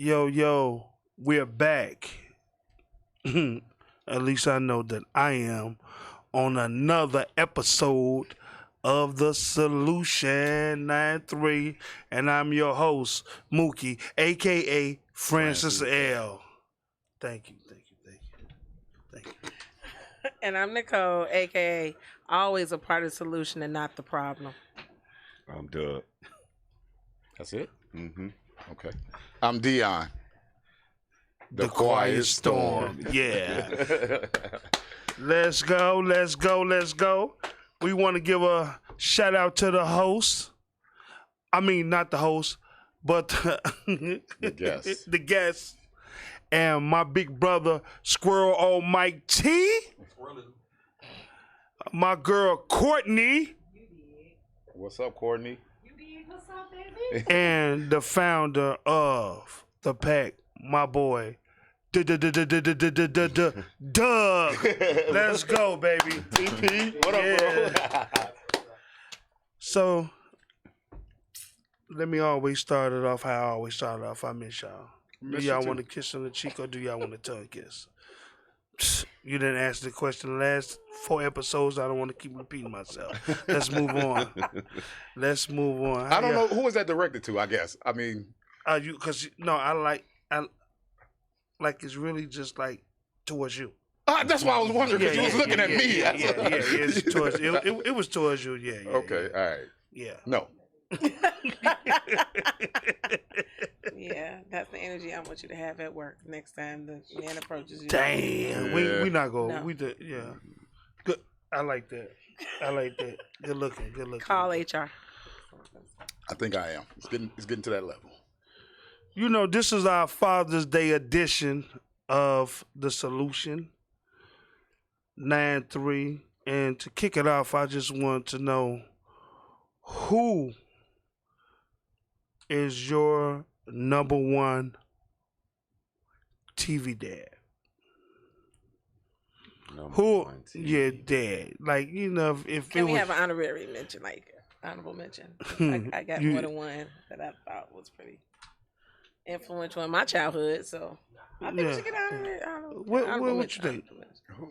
Yo, we're back. At least I know that I am on another episode of The Solution 93. And I'm your host, Mookie, aka Francis L. Thank you. And I'm Nicole, aka always a part of the solution and not the problem. I'm Dubb. That's it? Mm-hmm. Okay. I'm Dion. The Quiet Storm. Yeah. Let's go. We want to give a shout out to the host. I mean, not the host, but The guest. the guest. And my big brother, Squirrel old Mike T. My girl, Courtney. What's up, Courtney? And the founder of the pack, my boy, Dubb. Let's go, baby. TP, what up, bro? So, let me always start it off how I always start it off. I miss y'all. Do y'all want to kiss on the cheek or do y'all want a tongue kiss? You didn't answer the question the last 4 episodes. I don't want to keep repeating myself. Let's move on. I don't know who was that directed to. I guess. I mean, I like it's really just like towards you. that's why I was wondering because you was looking at me. Yeah, it's towards it was towards you. Yeah. Okay, all right. Yeah. No. Yeah, that's the energy I want you to have at work next time the man approaches you. Damn, we not going. No. We did. Yeah. Good. I like that. Good looking. Call HR. I think I am. It's getting to that level. You know, this is our Father's Day edition of The Solution 9-3. And to kick it off, I just want to know who is your number one TV dad? Yeah, dad. Like, you know, if Can it we was... have an honorary mention, like honorable mention? I got more than one that I thought was pretty influential in my childhood, so I think we should get honorable What mention. you think?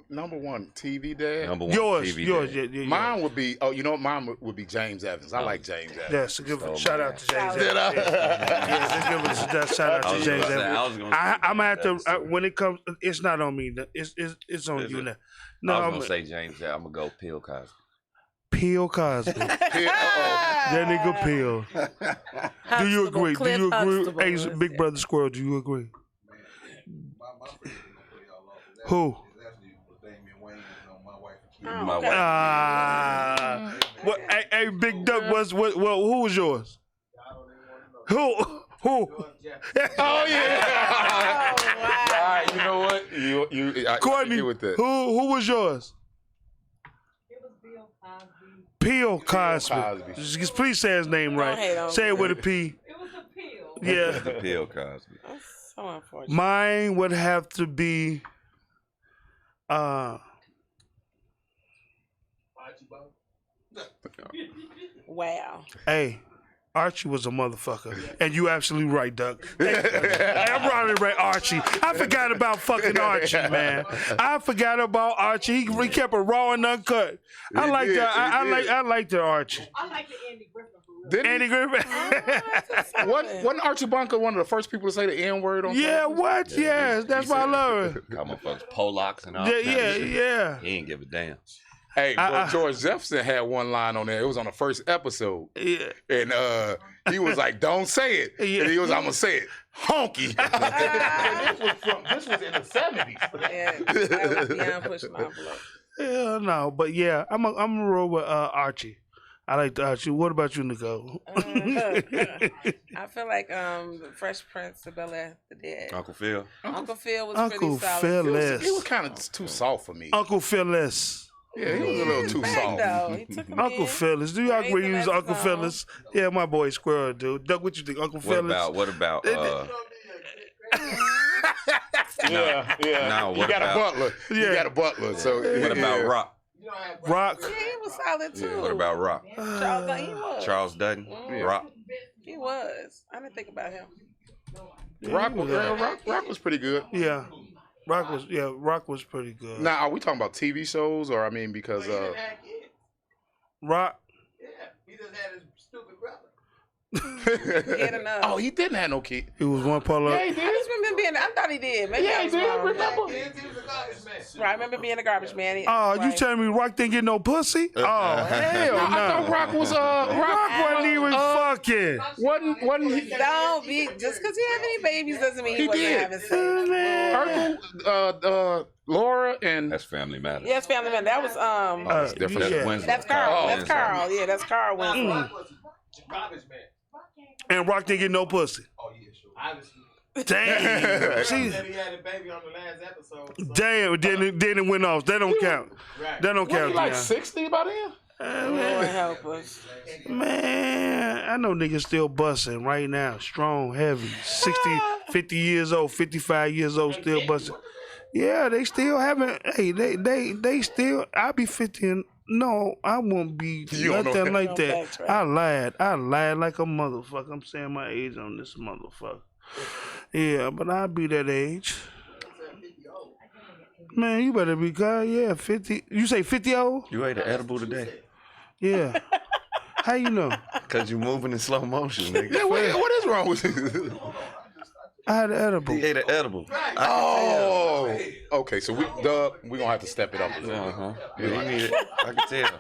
Number one TV dad. Number one Yours. TV Yeah. Mine would be. Oh, you know what? Mine would be James Evans. I like James Evans. Yes, give a shout out to James. Did I? Yeah, let's give a shout out to James. I'm gonna have to. When it comes, it's not on me. It's on you now. No, I was gonna say James. I'm gonna go Bill Cosby. Peel Cosby. That nigga Peel. Do you agree? Cliff Do you agree? Huxtable Hey, was Big there. Brother Squirrel, do you agree? Who? My wife. What? Hey, Big Duck was what? Who was yours? Who? Oh yeah. Oh, wow. All right. You know what? I Courtney. agree with that. Who was yours? Peel Cosby. Just please say his name Don't hate right. on Say me. it with a P. It was a pill. Yeah. The Bill Cosby. That's so unfortunate. Mine would have to be Wow. hey, Archie was a motherfucker. And you absolutely right, Doug. I'm running right, Archie. I forgot about fucking Archie, man. I forgot about Archie. He kept it raw and uncut. I like that. I like the Archie. I like the Andy Griffin for real. Didn't Andy he? Griffin. Wasn't Archie Bunker one of the first people to say the N-word on Yeah, television? what? Yes, that's why I love it. Call motherfuckers Polacks and all Yeah, that yeah, shit. yeah. He ain't give a damn. Hey, bro, George Jefferson had one line on there. It was on the first episode. Yeah. And he was like, don't say it. Yeah. And he was, I'm going to say it. Honky. this was in the 70s. Yeah, that was beyond pushing my envelope. Hell no, but yeah, I'm gonna roll with Archie. I like the Archie. What about you, Nicole? I feel like the Fresh Prince of Bel-Air, the dad. Uncle Phil. Uncle Phil was Uncle pretty solid. Phil. He was kind of too soft for me. Uncle Phyllis. Yeah, he was a little too Back, soft. though. He took him Uncle in. Phyllis. Do y'all agree he was Raising Uncle that Phyllis? Yeah, my boy Squirrel, dude. Doug, what you think? Uncle Phyllis? What about Yeah. No, You what got about- a butler. Yeah. You got a butler. So what about Rock? Rock? Yeah, he was solid too. What about Rock? Charles? He was. Charles Dutton? Mm. Rock? He was. I didn't think about him. Rock was pretty good. Yeah. Rock was pretty good. Now, are we talking about TV shows or I mean because Rock. He just had his stupid brother. Had enough. Oh, he didn't have no kid. He was one part of. Yeah, he I did. just remember being. I thought he did. Maybe Yeah, I he was did. wrong. Remember? He was a garbage man. Right, I remember being a garbage man. Oh, you Right. telling me Rock didn't get no pussy? Oh, hell I thought no. Rock was Rock wasn't even fucking. wasn't he? Don't be just because he have any babies doesn't mean he, He wasn't did. having sex. Urkel, Laura, and That's Family Matters. Yes, family man. That was That's different. yeah. Wednesday. That's Carl. Oh, That's Carl. Yeah, that's Carl Winslow. Rock was a garbage man. And Rock didn't get no pussy. Oh yeah, sure. Obviously. Damn. He See, said he had a baby on the last episode. So. damn. Then it went off. That don't count. Right. That don't was he count. like Dion. 60 by then? Lord help us. Man, I know niggas still busting right now. Strong, heavy. 60, 50 years old, 55 years old, still busting. Yeah, they still haven't. Hey, they still. I'll be 50 and no, I won't be You don't know nothing that. like that. Backtrack. I lied like a motherfucker. I'm saying my age on this motherfucker. Yeah, but I'll be that age. Man, you better be good. Yeah, 50. You say 50 old? You ate an edible today? Yeah. How you know? Because you moving in slow motion, nigga. Yeah, what is wrong with you? I had an edible. He ate an edible. Oh, okay. So we gonna have to step it up a little. Uh-huh. Yeah, you need it. I can tell.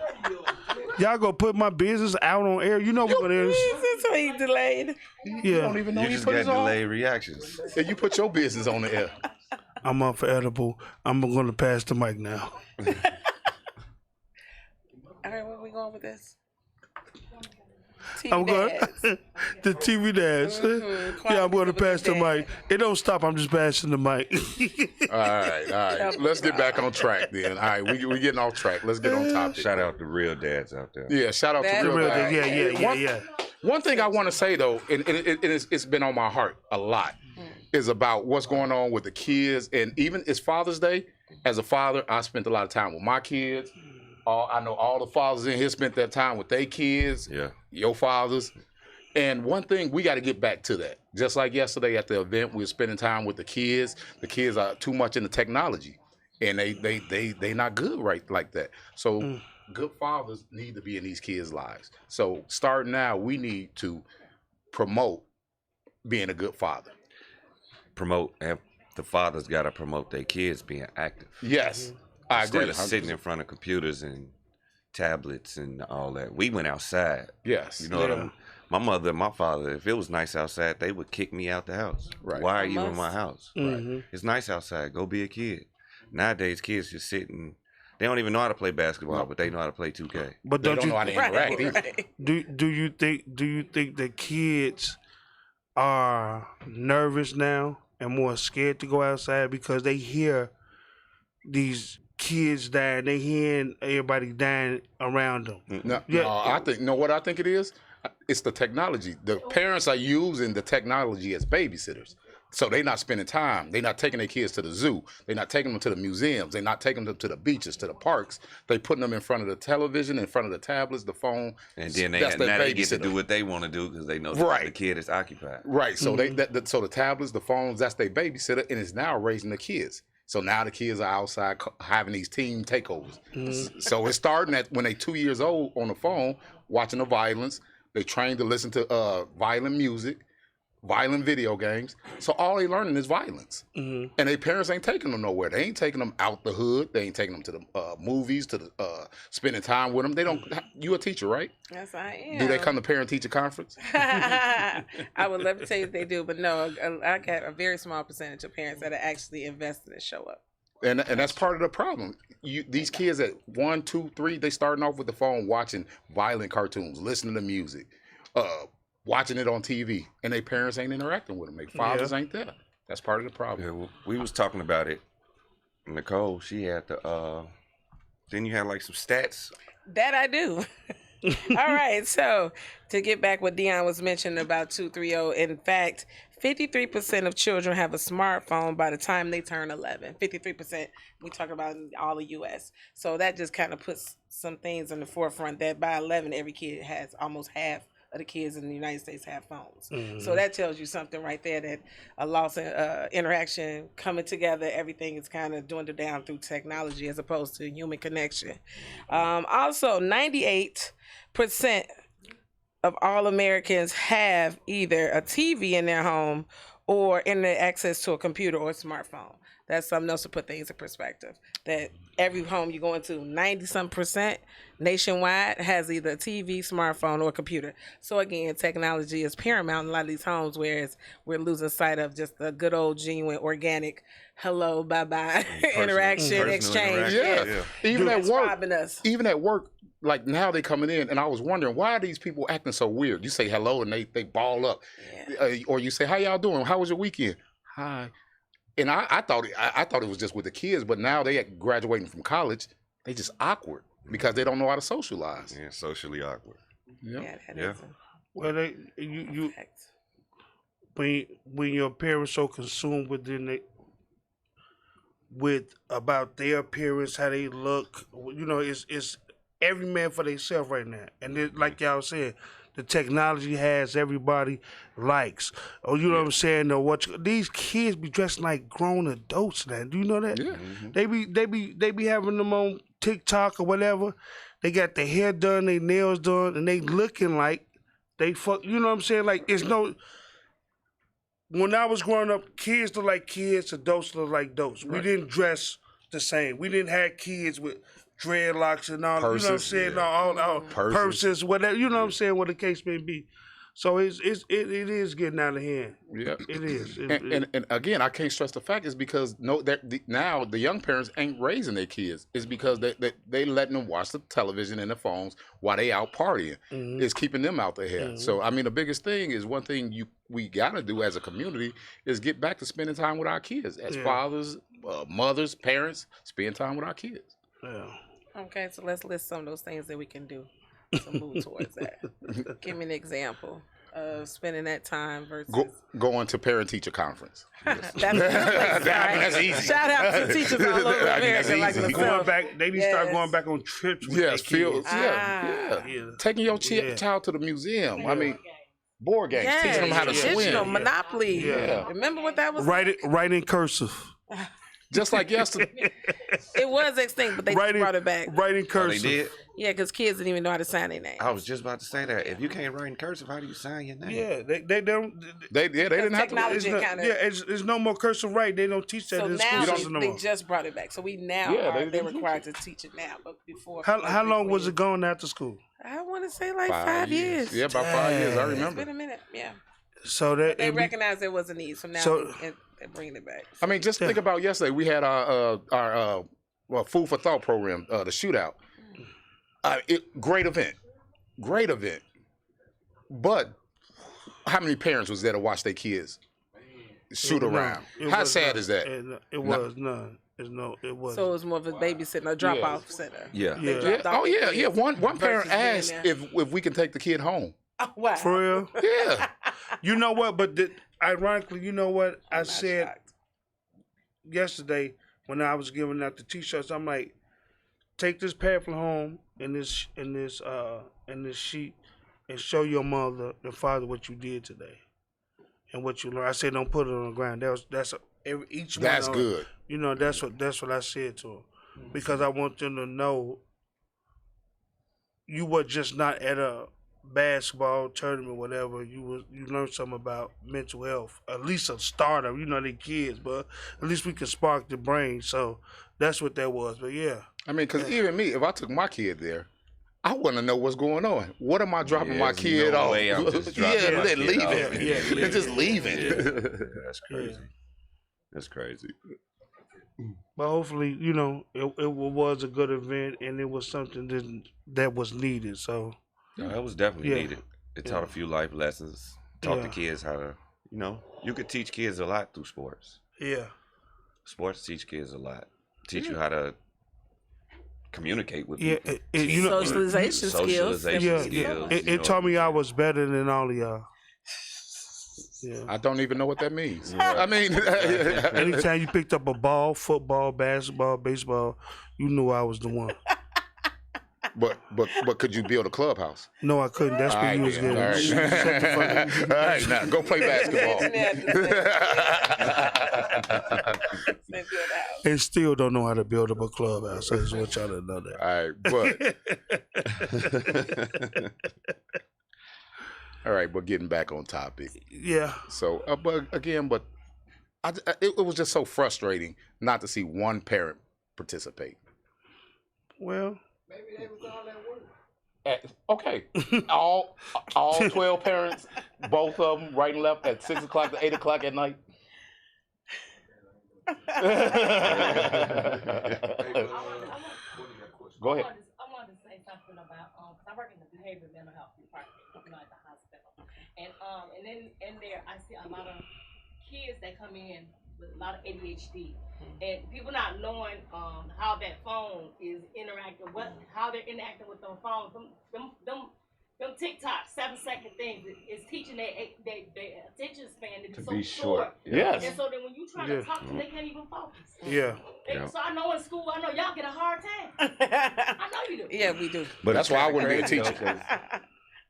Y'all gonna put my business out on air. You know we're gonna air this. That's why he delayed. Yeah. Don't even know You he just put got his on. delayed reactions. Yeah, you put your business on the air. I'm up for edible. I'm gonna pass the mic now. All right, where we going with this? I'm going. dads. The TV dads. Yeah, I'm gonna pass the mic. It don't stop. I'm just passing the mic. All right. Let's get back on track then. All right, we getting off track. Let's get on topic. Shout out to real dads out there. Yeah, shout out That- to real guys. Yeah. One thing I want to say though, and it's been on my heart a lot, is about what's going on with the kids, and even it's Father's Day. As a father, I spent a lot of time with my kids. I know all the fathers in here spent that time with their kids. Yeah. Your fathers. And one thing, we got to get back to that. Just like yesterday at the event, we were spending time with the kids. The kids are too much into technology, and they not good right like that. So good fathers need to be in these kids' lives. So starting now, we need to promote being a good father. Promote, and the fathers got to promote their kids being active. Yes, I Instead agree. of sitting in front of computers and tablets and all that. We went outside. Yes. You know what I mean? My mother and my father, if it was nice outside, they would kick me out the house. Right. Why are you in my house? Mhm. It's nice outside. Go be a kid. Nowadays, kids just sit and they don't even know how to play basketball, but they know how to play 2K. But They don't don't know how to you interact Right, either. right. do you think the kids are nervous now and more scared to go outside because they hear these kids dying, they hearing everybody dying around them? No, Yeah. no, I think what I think it is. It's the technology. The parents are using the technology as babysitters, so they're not spending time. They're not taking their kids to the zoo. They're not taking them to the museums. They're not taking them to the beaches, to the parks. They putting them in front of the television, in front of the tablets, the phone. And then That's their they get to babysitter. do what they want to do because they know Right. the kid is occupied. Right. So so the tablets, the phones, that's their babysitter, and it's now raising the kids. So now the kids are outside having these team takeovers. So it's starting at when they 2 years old on the phone watching the violence. They trained to listen to violent music, violent video games. So all they learning is violence. And their parents ain't taking them nowhere. They ain't taking them out the hood. They ain't taking them to the movies, to the spending time with them. They don't. You a teacher, right? Yes, I am. Do they come to parent-teacher conference? I would love to tell you if they do, but no, I got a very small percentage of parents that are actually invested and show up. And that's part of the problem. These kids at 1, 2, 3, they starting off with the phone watching violent cartoons, listening to music, watching it on TV, and their parents ain't interacting with them. Their fathers ain't there. That's part of the problem. Yeah, well, we was talking about it. Nicole, she had the then you had like some stats. That I do. All right, so to get back what Dion was mentioning about 230, in fact, 53% of children have a smartphone by the time they turn 11. 53%. We talk about in all the U.S. So that just kind of puts some things in the forefront that by 11, every kid has almost half of the kids in the United States have phones. Mhm. So that tells you something right there, that a loss in interaction, coming together, everything is kind of dwindled down through technology as opposed to human connection. Also, 98% of all Americans have either a TV in their home or internet access to a computer or a smartphone. That's something else to put things in perspective. That every home you go into, 90% nationwide has either a TV, smartphone, or computer. So again, technology is paramount in a lot of these homes, whereas we're losing sight of just the good old genuine organic hello, bye-bye interaction, Personal exchange. interaction, Yeah. Even at It's work, robbing us. even at work, like now they coming in, and I was wondering why are these people acting so weird? You say hello and they ball up, or you say how y'all doing? How was your weekend? Hi. And I thought it was just with the kids, but now they graduating from college, they just awkward because they don't know how to socialize. Yeah, socially awkward. Yeah, that Yeah. is a Well, you fact. when your parents so consumed with about their appearance, how they look, it's every man for themselves right now. And like y'all said, the technology has everybody likes. Oh, you know what I'm saying? Or these kids be dressing like grown adults now. Do you know that? Yeah. They be having them on TikTok or whatever. They got their hair done, their nails done, and they looking like they fuck. You know what I'm saying? Like it's no. When I was growing up, kids look like kids, adults look like adults. We didn't dress the same. We didn't have kids with dreadlocks and all. Purses, you know what I'm saying? yeah. All Purses. purses, whatever. You know what I'm saying? What the case may be. So it is getting out of hand. Yeah. It is. And again, I can't stress the fact is because now the young parents ain't raising their kids. It's because they letting them watch the television and the phones while they out partying. Mhm. It's keeping them out their head. Mhm. So I mean, the biggest thing is one thing we gotta do as a community is get back to spending time with our kids as Yeah. fathers, mothers, parents. Spend time with our kids. Yeah. Okay, so let's list some of those things that we can do to move towards that. Give me an example of spending that time versus. Going to parent-teacher conference. That's a good place, That's right? easy. Shout out to teachers all over I mean, that's America like easy. Going myself. back, they need to start Yes. going back on trips with Yes, their kids. yeah. Yeah. Taking your Yeah. child to the museum. I mean, board games, teaching them how to traditional swim. Monopoly. Yeah. Remember what that was? Write in cursive. Just like yesterday. It was extinct, but they just brought it back. Write in Oh, they cursive. did? Yeah, because kids didn't even know how to sign their name. I was just about to say that. If you can't write in cursive, how do you sign your name? Yeah, they don't. They didn't have to. Technology It's not, kinda- it's no more cursive right. They don't teach that So in now school system no they more. just brought it back. So we now Yeah, are they they're teach required to teach it now. But before, How long was it going after school? I want to say like 5 years. Yeah, about 5 years. I Dang. It's remember. been a minute. Yeah, So that they it be- recognized there was a need, so now So- they're bringing it back. I mean, just think about yesterday. We had our food for thought program, the shootout. Great event. But how many parents was there to watch their kids shoot around? It How was sad none. is that? It was none. It was. So it was more of a babysitting, a drop-off center. Yeah. They Yeah. dropped off Oh the yeah, kids yeah. One parent versus being asked there. if we can take the kid home. Oh, wow. For real. Yeah. You know what? But ironically, you know what I I'm not said shocked. yesterday when I was giving out the T-shirts. I'm like, take this pamphlet home and this sheet and show your mother and father what you did today and what you learned. I said, don't put it on the ground. Each one. That's on- good. You know, that's what I said to them because I want them to know you were just not at a basketball tournament, whatever. You learned something about mental health. At least a starter. You know, they kids, but at least we can spark the brain. So that's what that was. But yeah, I mean, because even me, if I took my kid there, I want to know what's going on. What am I dropping my there's kid no off? way I'm just dropping yeah, my they're kid leaving. off. Yeah. They're just leaving. That's crazy. That's crazy. but hopefully, you know, it was a good event and it was something that was needed. So No, that was definitely Yeah. needed. It taught a few life lessons. Taught the Yeah. kids how to, you could teach kids a lot through sports. yeah, Sports teach kids a lot. Teach you how to communicate with yeah. people. You know, Socialization skills. Socialization yeah, skills. it taught me I was better than all of y'all. Yeah. I don't even know what that means. Right. I mean, Anytime you picked up a ball, football, basketball, baseball, you knew I was the one. But could you build a clubhouse? No, I couldn't. That's All what right, you was then. getting. All right. Shut the fuck up. All right, now go play basketball. They still don't know how to build up a clubhouse. I just want y'all to know that. All right, but getting back on topic. Yeah. So, it was just so frustrating not to see one parent participate. Well, Maybe they was all at work. Okay, all 12 parents, both of them, right and left, at 6 o'clock to 8 o'clock at night. Go ahead. I wanted to say something about because I work in the behavioral mental health department, at the hospital, and in there I see a lot of kids that come in with a lot of ADHD, and people not knowing how that phone is interacting, how they're interacting with them phones, them TikTok 7-second things is teaching their attention span to be so short. Yes. And so then when you try to talk to them, they can't even focus. yeah. So I know in school, I know y'all get a hard time. I know you do. Yeah, we do. But That's it's why I kinda wouldn't be a crazy, teacher. though, 'cause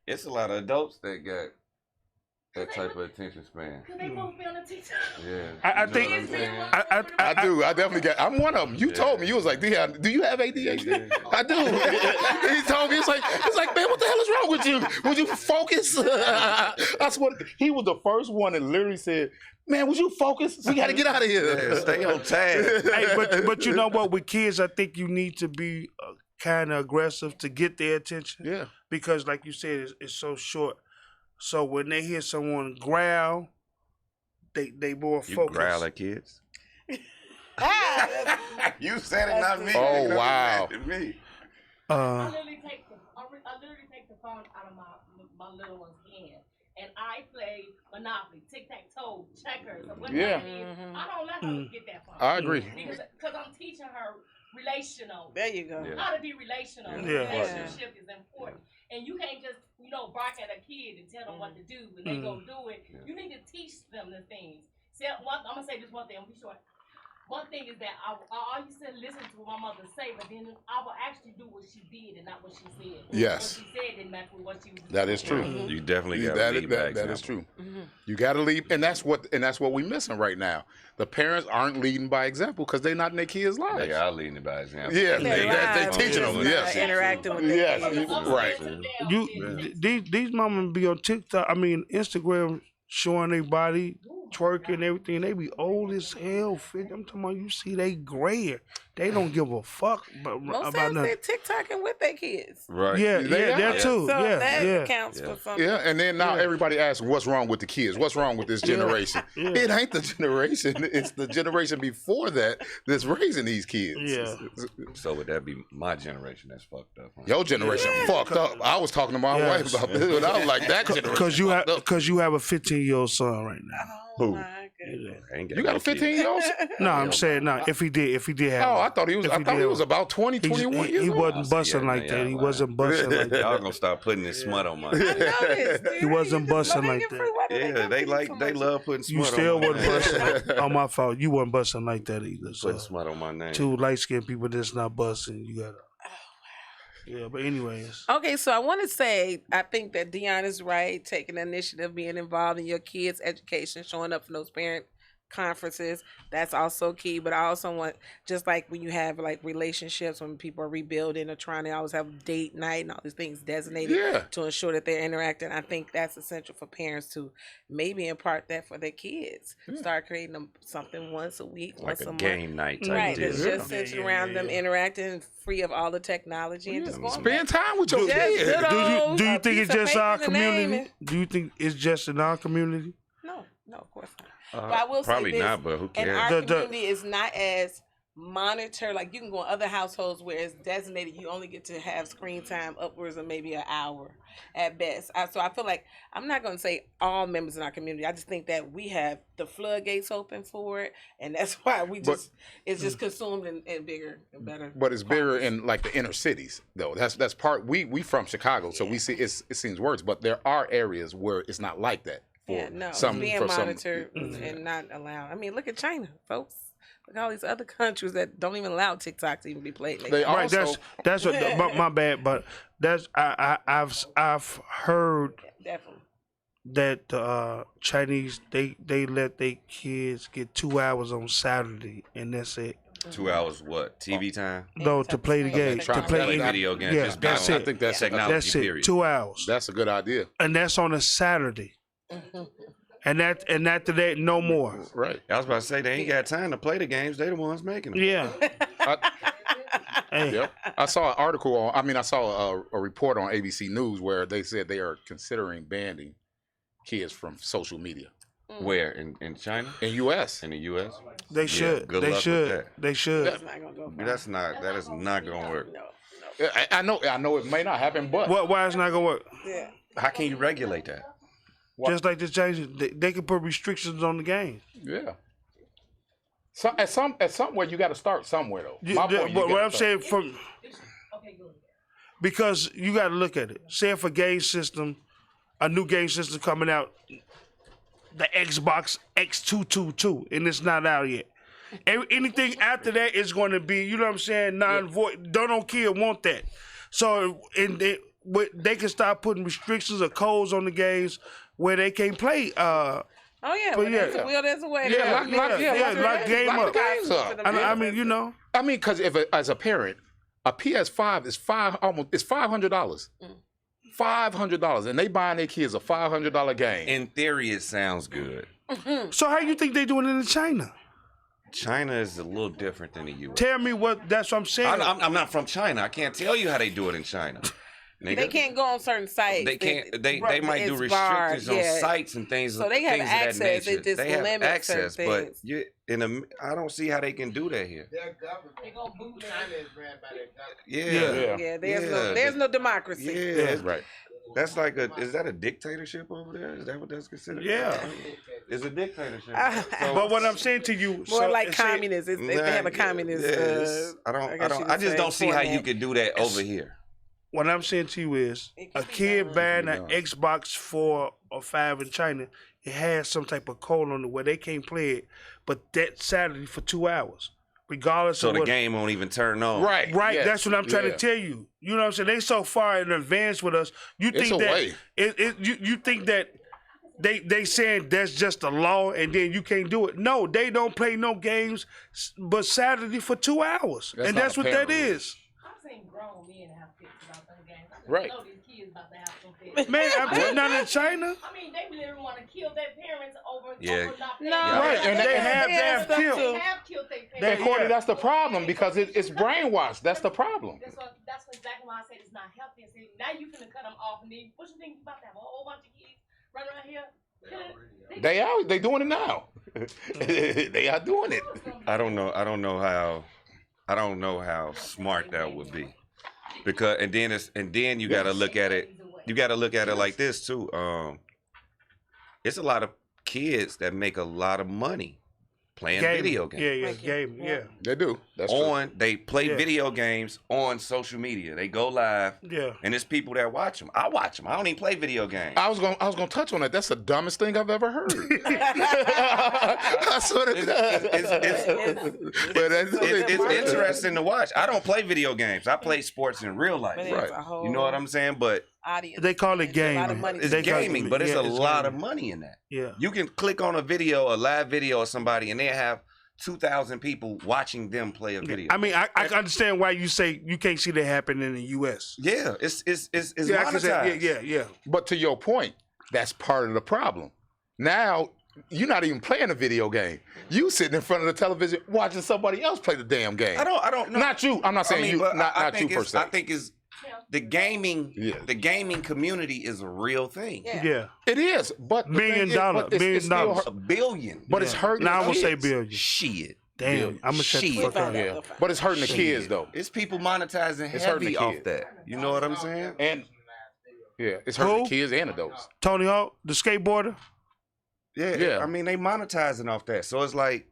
it's a lot of adults that got that type of attention span. Because they both be on the teacher. Yeah. I You know think- what I'm saying? I do. I definitely got. I'm one of them. You told me. You was like, Dion, do you have ADHD? Yeah. I do. He told me. It's like, man, what the hell is wrong with you? Would you focus? That's what he was the first one that literally said, man, would you focus? We got to get out of here. Yeah, stay on task. Hey, but you know what? With kids, I think you need to be kind of aggressive to get their attention. Yeah. Because, like you said, it's so short. So when they hear someone growl, they more You focused. growl at kids? You said it, not me. Oh, Nigga, don't be wow. mad at me. I literally take the phone out of my little one's hand, and I play Monopoly, tic-tac-toe, checkers, or whatever Yeah. it is. I don't let her get that phone. I agree. Because I'm teaching her relational. There you go. Yeah. How to be relational. Yeah. Relationship is important. And you can't just, bark at a kid and tell them what to do and they go do it. You need to teach them the things. See, I'm going to say this one thing. I'm going to be short. One thing is that I used to listen to what my mother say, but then I will actually do what she did and not what she said. Yes. What she said didn't match with what she was doing. That is true. You definitely got to That lead by that is example. true. You got to lead, and that's what we're missing right now. The parents aren't leading by example because they're not in their kids' lives. They are leading by example. Yeah, They're they teaching them. live, Yes, interacting with their yes, kids. right. These mamas be on TikTok. I mean Instagram, showing their body, twerking, everything. They be old as hell. I'm talking about, you see they gray. They don't give a fuck Most about times nothing. they're TikToking with their kids. Right. Yeah, They are. that too. So yeah, that yeah. accounts for something. Yeah, and then now everybody asks, what's wrong with the kids? What's wrong with this generation? Yeah. It ain't the generation. It's the generation before that's raising these kids. Yeah. So would that be my generation that's fucked up? Huh? Your generation fucked up. I was talking to my Yes. wife about this, and I was like, that generation Because you have a 15-year-old son right now. Oh my goodness. I ain't You got no a kids. 15-year-old? No, I'm saying no. If he did have. Oh, one. I thought he was. If I thought he did was have about 20, one. 21 He years old. wasn't busting yeah, like man, that. y'all He lying. wasn't busting like Y'all that. gonna start putting this smut on my. I noticed. He wasn't busting like that. Yeah, they love putting smut You still on my wasn't name. busting. On my fault. You wasn't busting like that either. So Putting smut on my name. two light-skinned people that's not busting. You gotta. Yeah, but anyways. Okay, so I want to say I think that Dion is right, taking the initiative, being involved in your kids' education, showing up for those parent conferences. That's also key. But I also want, just like when you have like relationships, when people are rebuilding or trying to always have a date night and all these things designated Yeah. to ensure that they're interacting. I think that's essential for parents to maybe impart that for their kids. Start creating them something once a week, Like once a month. game night type Right, deal. it's just centered around them interacting, free of all the technology, and just going Spend time with your Just kids. good old- Do you a think piece it's of just paper our and a name community? Do you think it's just in our community? No, of course not. But I will say Probably this, not, but who and cares? our The- community is not as monitored. Like you can go in other households where it's designated, you only get to have screen time upwards of maybe an hour at best. So I feel like I'm not going to say all members in our community. I just think that we have the floodgates open for it, and that's why it's just consumed in bigger and better. But it's bigger in like the inner cities, though. That's part. We from Chicago, so we see it seems worse. But there are areas where it's not like that. Yeah, no, some being for some. monitored and not allowed. I mean, look at China, folks. Look at all these other countries that don't even allow TikTok to even be played. They Right, also that's what, my bad, but that's I've heard Definitely. that Chinese they let their kids get 2 hours on Saturday and that's it. 2 hours what? TV time? No, to play the game, to Play play Play that- video games. yeah, just that's be on it. I think that's technology. That's it, Period. 2 hours, that's a good idea. and that's on a Saturday, and after that, no more. Right. I was about to say they ain't got time to play the games. They the ones making them. Yeah, hey, Yep. I saw an article on. I mean, I saw a report on ABC News where they said they are considering banning kids from social media Where in China? in U.S. In the U.S. they should, good they luck with should, that. they should. It's not gonna go far. That is not gonna work. No. I know it may not happen, but Why it's not gonna work? Yeah. How can you regulate that? Just like this change, they can put restrictions on the game. yeah. So at somewhere you got to start somewhere though. You- My the- point, you but what gotta I'm start. saying from Okay, good. because you got to look at it. Say if a game system, a new game system coming out, the Xbox X222, and it's not out yet. Anything after that is going to be, you know what I'm saying, non-void. Don't kid want that. So they can start putting restrictions or codes on the games where they can't play. Oh yeah. But Well, yeah. there's a way. Yeah, to lock game lock up. the games up. I mean, you know, I mean, because as a parent, a PS5 is $500. $500, and they buying their kids a $500 game. In theory, it sounds good. so how you think they doing it in China? China is a little different than the U.S. Tell me what. That's what I'm saying. I'm not from China. I can't tell you how they do it in China. Nigga. They can't go on certain sites. They can't. They might do it's barred, restrictions on yeah. sites and things. So they have things access, Of that nature. it just they have limits access, certain but things. I don't see how they can do that here. Their government, They gonna boot China is ran by their government. Yeah, Yeah. Yeah, there's no democracy. yeah. Right. That's like is that a dictatorship over there? Is that what that's considered? Yeah. It's a dictatorship. But what I'm saying to you, More like say- communists. They have a communist. I just don't see how you could do that over here. What I'm saying to you is, a kid buying an Xbox 4 or 5 in China, it has some type of code on it where they can't play it, but that Saturday for 2 hours, regardless So of the what. game won't even turn on. Right. Right, yes, that's what I'm trying yeah. to tell you. You know what I'm saying? They so far in advance with us. You It's think a that way. you think that they saying that's just a law and then you can't do it. No, they don't play no games but Saturday for 2 hours, That's and not that's a what parent that rule. is. I've seen grown men have kids about them games. Right. I know these kids about to have some kids. Man, I'm not in China. I mean, they really want to kill their parents over Yeah. not No, Right, and they have stuff killed. too. They have killed their They- parents. And Courtney, Yeah. that's the problem because it's brainwashed. That's the problem. That's exactly why I said it's not healthy. I said, now you finna cut them off, and then what you think you about to have a whole bunch of kids running around here? They doing it now. They are doing it. I don't know how smart that would be, because and then you got to look at it. You got to look at it like this too. It's a lot of kids that make a lot of money playing video games. Yeah, game. Yeah, They do. That's true. They play Yeah. video games on social media. They go live, yeah. and there's people that watch them. I watch them. I don't even play video games. I was gonna touch on that. That's the dumbest thing I've ever heard. That's what it does. It's interesting to watch. I don't play video games. I play sports in real life. But it's Right. a whole You know what I'm saying? But audience. They call it There's a lot of gaming. money. it's They call it- gaming, but it's yeah, a it's lot of gaming. money in that. Yeah. You can click on a live video of somebody, and they have 2,000 people watching them play a video. I mean, I understand why you say you can't see that happen in the U.S. Yeah, it's Yeah, I can say- monetized. yeah. But to your point, that's part of the problem. Now you're not even playing a video game. You sitting in front of the television watching somebody else play the damn game. I don't know. Not you. I'm not saying you. but Not I you think per it's- se. I think is the gaming. Yeah. The gaming community is a real thing. Yeah. Yeah. It is, but the $1 million, thing is, but it's $1 still million. hurt- A billion. But it's hurting. Now I the will say kids. billion. Shit. Damn, I'm gonna shut the Shit. fuck up. Yeah, but it's hurting the kids though, It's people monetizing It's hurting heavy the off kids. that. You know what I'm saying? and yeah, it's hurting Who? the kids and adults. Tony Hawk, the skateboarder. Yeah. Yeah. I mean, they monetizing off that. So it's like,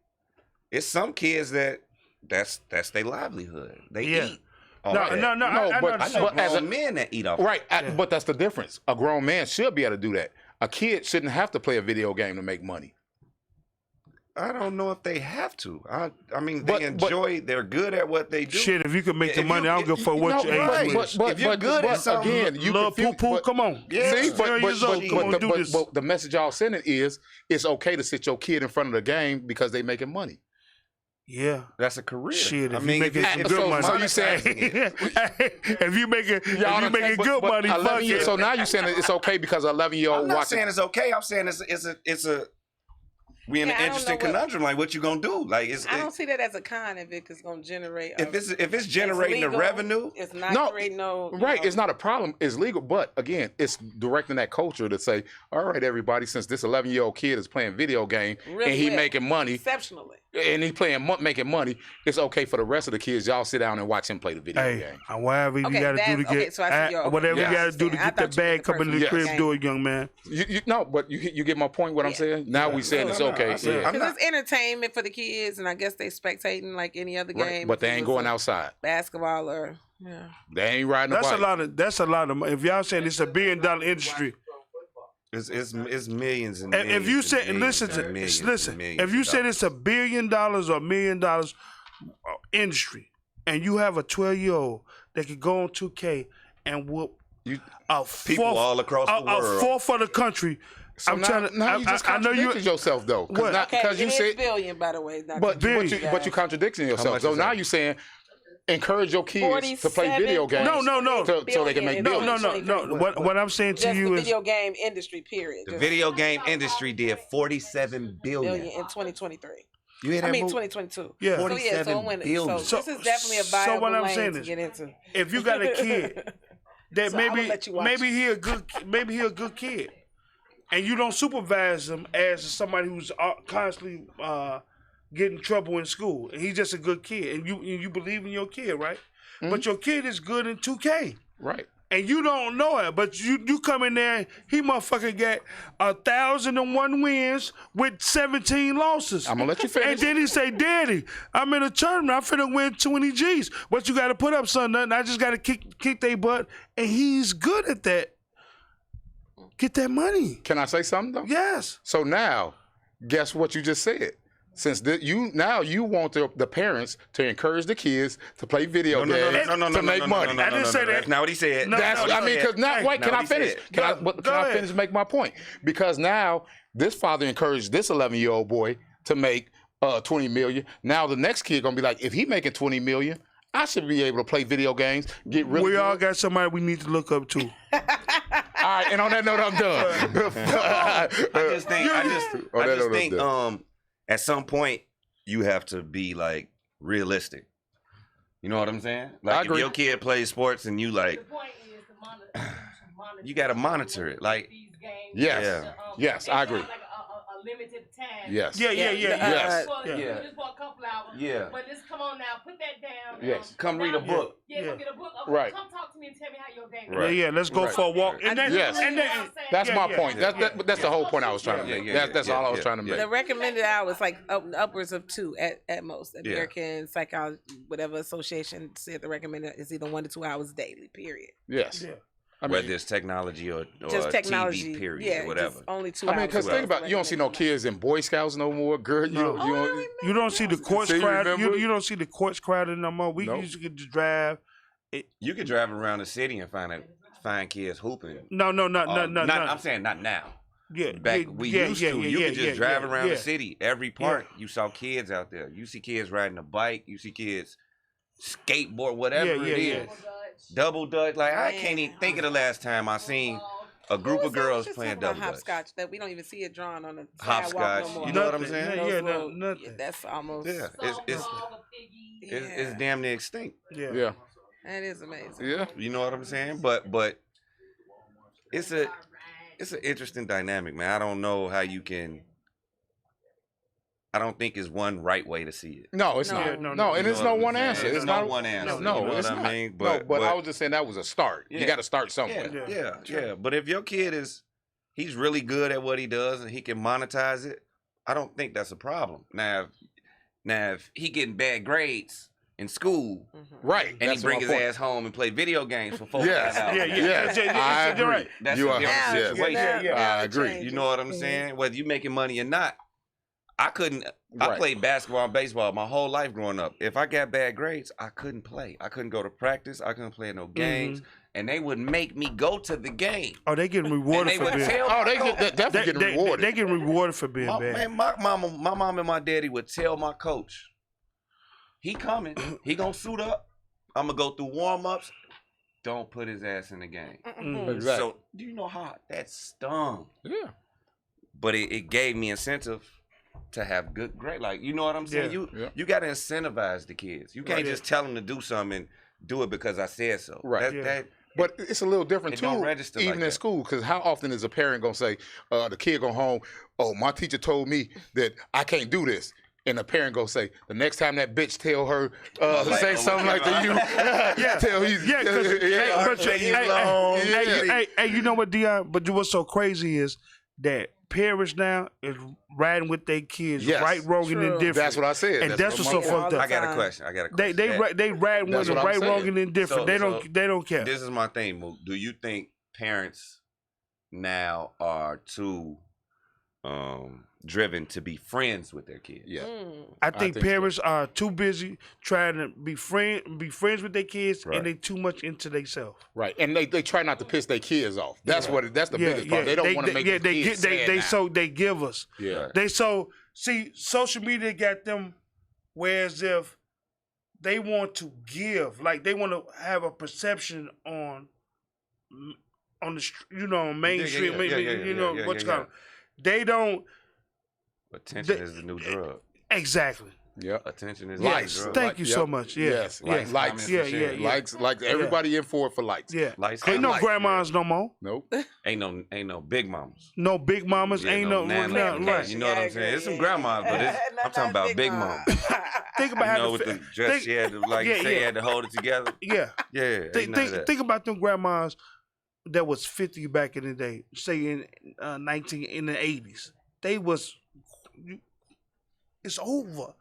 it's some kids that's their livelihood. They Yeah. eat. off No, that. no, No, I but- I know understand. but as grown a- men that eat off. Right, but that's the difference. A grown man should be able to do that. A kid shouldn't have to play a video game to make money. I don't know if they have to. I mean, But- they enjoy. They're good at what they do. Shit, if you can make the If money, you- I don't give a fuck what your right. age is. If you're good at something, again, you Lil confuse- Poo Poo, but- come on. Yeah. See, 0 years old, come on, do this. but the message y'all sending is it's okay to sit your kid in front of the game because they making money. Yeah. That's a career. Shit, I if you mean, making if some it's- good so- money. so you saying- if you making good money, fuck 11 years, it. so now you're saying it's okay because an 11-year-old I'm not watching. saying it's okay. I'm saying it's a we in Yeah, an I don't interesting know what- conundrum. Like, what you gonna do? Like, I don't see that as a con if it's going to generate. if it's generating the legal, revenue. It's not No, creating no. Right, it's not a problem. It's legal, but again, it's directing that culture to say, all right, everybody, since this 11-year-old kid is playing video game Really and he well. making money Exceptionally. and he making money, it's okay for the rest of the kids. Y'all sit down and watch him play the video Hey, game. whatever you Okay, got to do to that's- okay, get, so I see your- whatever Yeah. you got to do to I get thought the you meant bag the coming in the person crib, who do it, young man. No, but you get my point. What I'm Yeah. saying now, we saying it's No, okay. I said- Yeah. I'm Because not- it's entertainment for the kids, and I guess they spectating like any other Right, game. but they if it ain't was going a outside. Basketball or They ain't riding That's a a bike. lot of. That's a lot of. Money. If y'all saying it's $1 billion industry, It's millions and millions. if you and say millions listen, and millions listen, and millions if you of said dollars. it's $1 billion or $1 million industry, and you have a 12-year-old that could go on 2K and whoop You- a People fourth, all across the a world. fourth of the country. So I'm now, trying to. now you just I know you. contradicted yourself though, What? okay, because you it is said, billion, by the way. not but billion. you contradicting yourself. much So is now that? you're saying encourage your kids to play video 47 games. No. So they can make No, billions. no. What I'm saying to Just you the is video game industry, period. The Just video game industry did 47 billion billion. in 2023. You hear that? I mean, Mo? 2022. Yeah. So, yeah, so, 47 it went, billion. so this is definitely a So viable what I'm lane saying to is- get into. if you got a kid that So I will let you watch maybe he a good kid, and you don't supervise him as somebody who's constantly getting in trouble in school, and he's just a good kid, and you believe in your kid, right? But your kid is good in 2K. Right. And you don't know it, but you come in there, he motherfucker got 1,001 wins with 17 losses. I'm gonna let you And finish. then he say, Daddy, I'm in a tournament, I'm finna win 20 G's. But you gotta put up something, I just gotta kick their butt. And he's good at that. Get that money. Can I say something though? Yes. So now, guess what you just said? Since you want the parents to encourage the kids to play video games to make money. I didn't say that. That's not what he said. No, That's no, I mean, because now wait, can Now I what he finish? said. Can I Go can I ahead. finish? Make my point because now this father encouraged this 11-year-old boy to make 20 million. Now the next kid gonna be like, if he making 20 million, I should be able to play video games, get really. We all good. got somebody we need to look up to. All right, and on that note, I'm done. I just think, On that note, I'm think, done. at some point you have to be like realistic. You know what I'm saying? I Like if agree. your kid plays sports and you like, The point is to monitor. you gotta monitor it. Like, these games. Yes. Yeah. Yes, and I have, agree. Like a limited time. Yes. Yeah. Yes. Yes. You Yeah. just want a couple hours. Yeah. But just come on now, put that down. Yes. come read a now- book. Yeah, Yeah. go get a book. Okay, Right. Come talk to me and tell me how your game Right. Yeah, let's go Right. for a walk. And then, Yes. and then, That's Yeah, my yeah, point. yeah, That's the whole point I was trying to make. That's all I was trying to make. The recommended hours, like upwards of 2 at most. Yeah. American Psychology, whatever association said the recommended is either 1 to 2 hours daily, period. Yes. Yeah. I mean, Whether it's technology or Just technology. TV, period, yeah, or whatever. just only 2 I hours. mean, because is think about it, you don't see no recommended. kids in Boy Scouts no more. Girl, you No. don't. You don't you don't see the courts See, crowded. remember? You don't see the courts crowded no more. We Nope. used to get to drive. You could drive around the city and find kids hooping. No. I'm saying not now. Yeah, Back we used to. You could just drive around yeah. the city. Every park, you saw kids out there. You see kids riding a bike. You see kids skateboard, whatever Yeah, it yeah, is. Double dutch. Like I can't even think of the last time I seen a group of girls playing double dutch. hopscotch that we don't even see it drawn on the Hopscotch, sidewalk no more. you know what I'm Nothing. saying? Yeah, Those nothing. that's almost. Yeah, it's Yeah. damn near extinct. Yeah. Yeah. That is amazing. Yeah. You know what I'm saying? But it's an interesting dynamic, man. I don't know how you can. I don't think it's one right way to see it. No, it's No. not. No, No, no, and You it's know no what I'm one saying? answer. There's It's no not one answer, No, you know it's what I not. mean? No, but I was just saying that was a start. Yeah. You got to start somewhere. Yeah. But if your kid he's really good at what he does and he can monetize it, I don't think that's a problem. Now if he getting bad grades in school, Right. and he That's bring my his point. ass home and play video games for 4 Yes. hours. Yes. I agree. right. That's You a are different yes. situation. I agree. You know what I'm saying? Whether you making money or not, I couldn't. I Right. played basketball and baseball my whole life growing up. If I got bad grades, I couldn't play. I couldn't go to practice. I couldn't play in no games, and they would make me go to the game. Oh, they getting And rewarded they for would being. tell Oh, they my get definitely getting rewarded. They getting rewarded for being my, bad. man, my mom and my daddy would tell my coach, he coming, he gonna suit up. I'm gonna go through warm ups. Don't put his ass in the game. Exactly. So do you know how that stung? Yeah. But it gave me incentive to have good grade. Like, you know what I'm saying? Yeah. You got to incentivize the kids. You can't Right. just tell them to do something and do it because I said so. Right. That, Yeah. that But it's a little different It don't too, register even like in that. school. Because how often is a parent gonna say, the kid go home, oh, my teacher told me that I can't do this. And the parent go say, the next time that bitch tell her, say something like to you, tell you, Yeah, because hey, you know what, Dion? But what's so crazy is that parents now is riding with their kids, Yes. right, wrong, and True. indifferent. That's what I said. And that's what's my so point. fucked up. I got a time. question. They riding with That's them, what I'm right, wrong, saying. and indifferent. So- They don't care. This is my thing, Mook. Do you think parents now are too driven to be friends with their kids? Yeah. I think think so. parents are too busy trying to be friends with their kids, Right. and they too much into themselves. Right. And they try not to piss their kids off. That's that's the biggest part. They don't want to make their they kids they sad now. so they give us. Yeah. They so see social media got them whereas if they want to give, like they want to have a perception on the on Main Yeah, yeah, Street, yeah, yeah, you know yeah, what you yeah, call it. They don't Attention They- is the new drug. exactly. Yeah. Attention is Yes, the new drug. thank you so Yep. much. Yeah, Yes. yeah, Likes. comments, yeah, and yeah, shit. yeah. Likes everybody in for it for likes. Yeah. Lights Ain't no out. grandmas no more. Nope. Ain't no big mamas. No big mamas. Yeah, ain't no nana, no, yeah, right. You know what I'm saying? It's some grandmas, but I'm talking about big mom. Think about You how know, the with fa- the dress think- she had to, like yeah, you say, yeah. had to hold it together. yeah. Yeah, ain't Think, none of that. think about them grandmas that was 50 back in the day, say in in the 80s. They was it's over.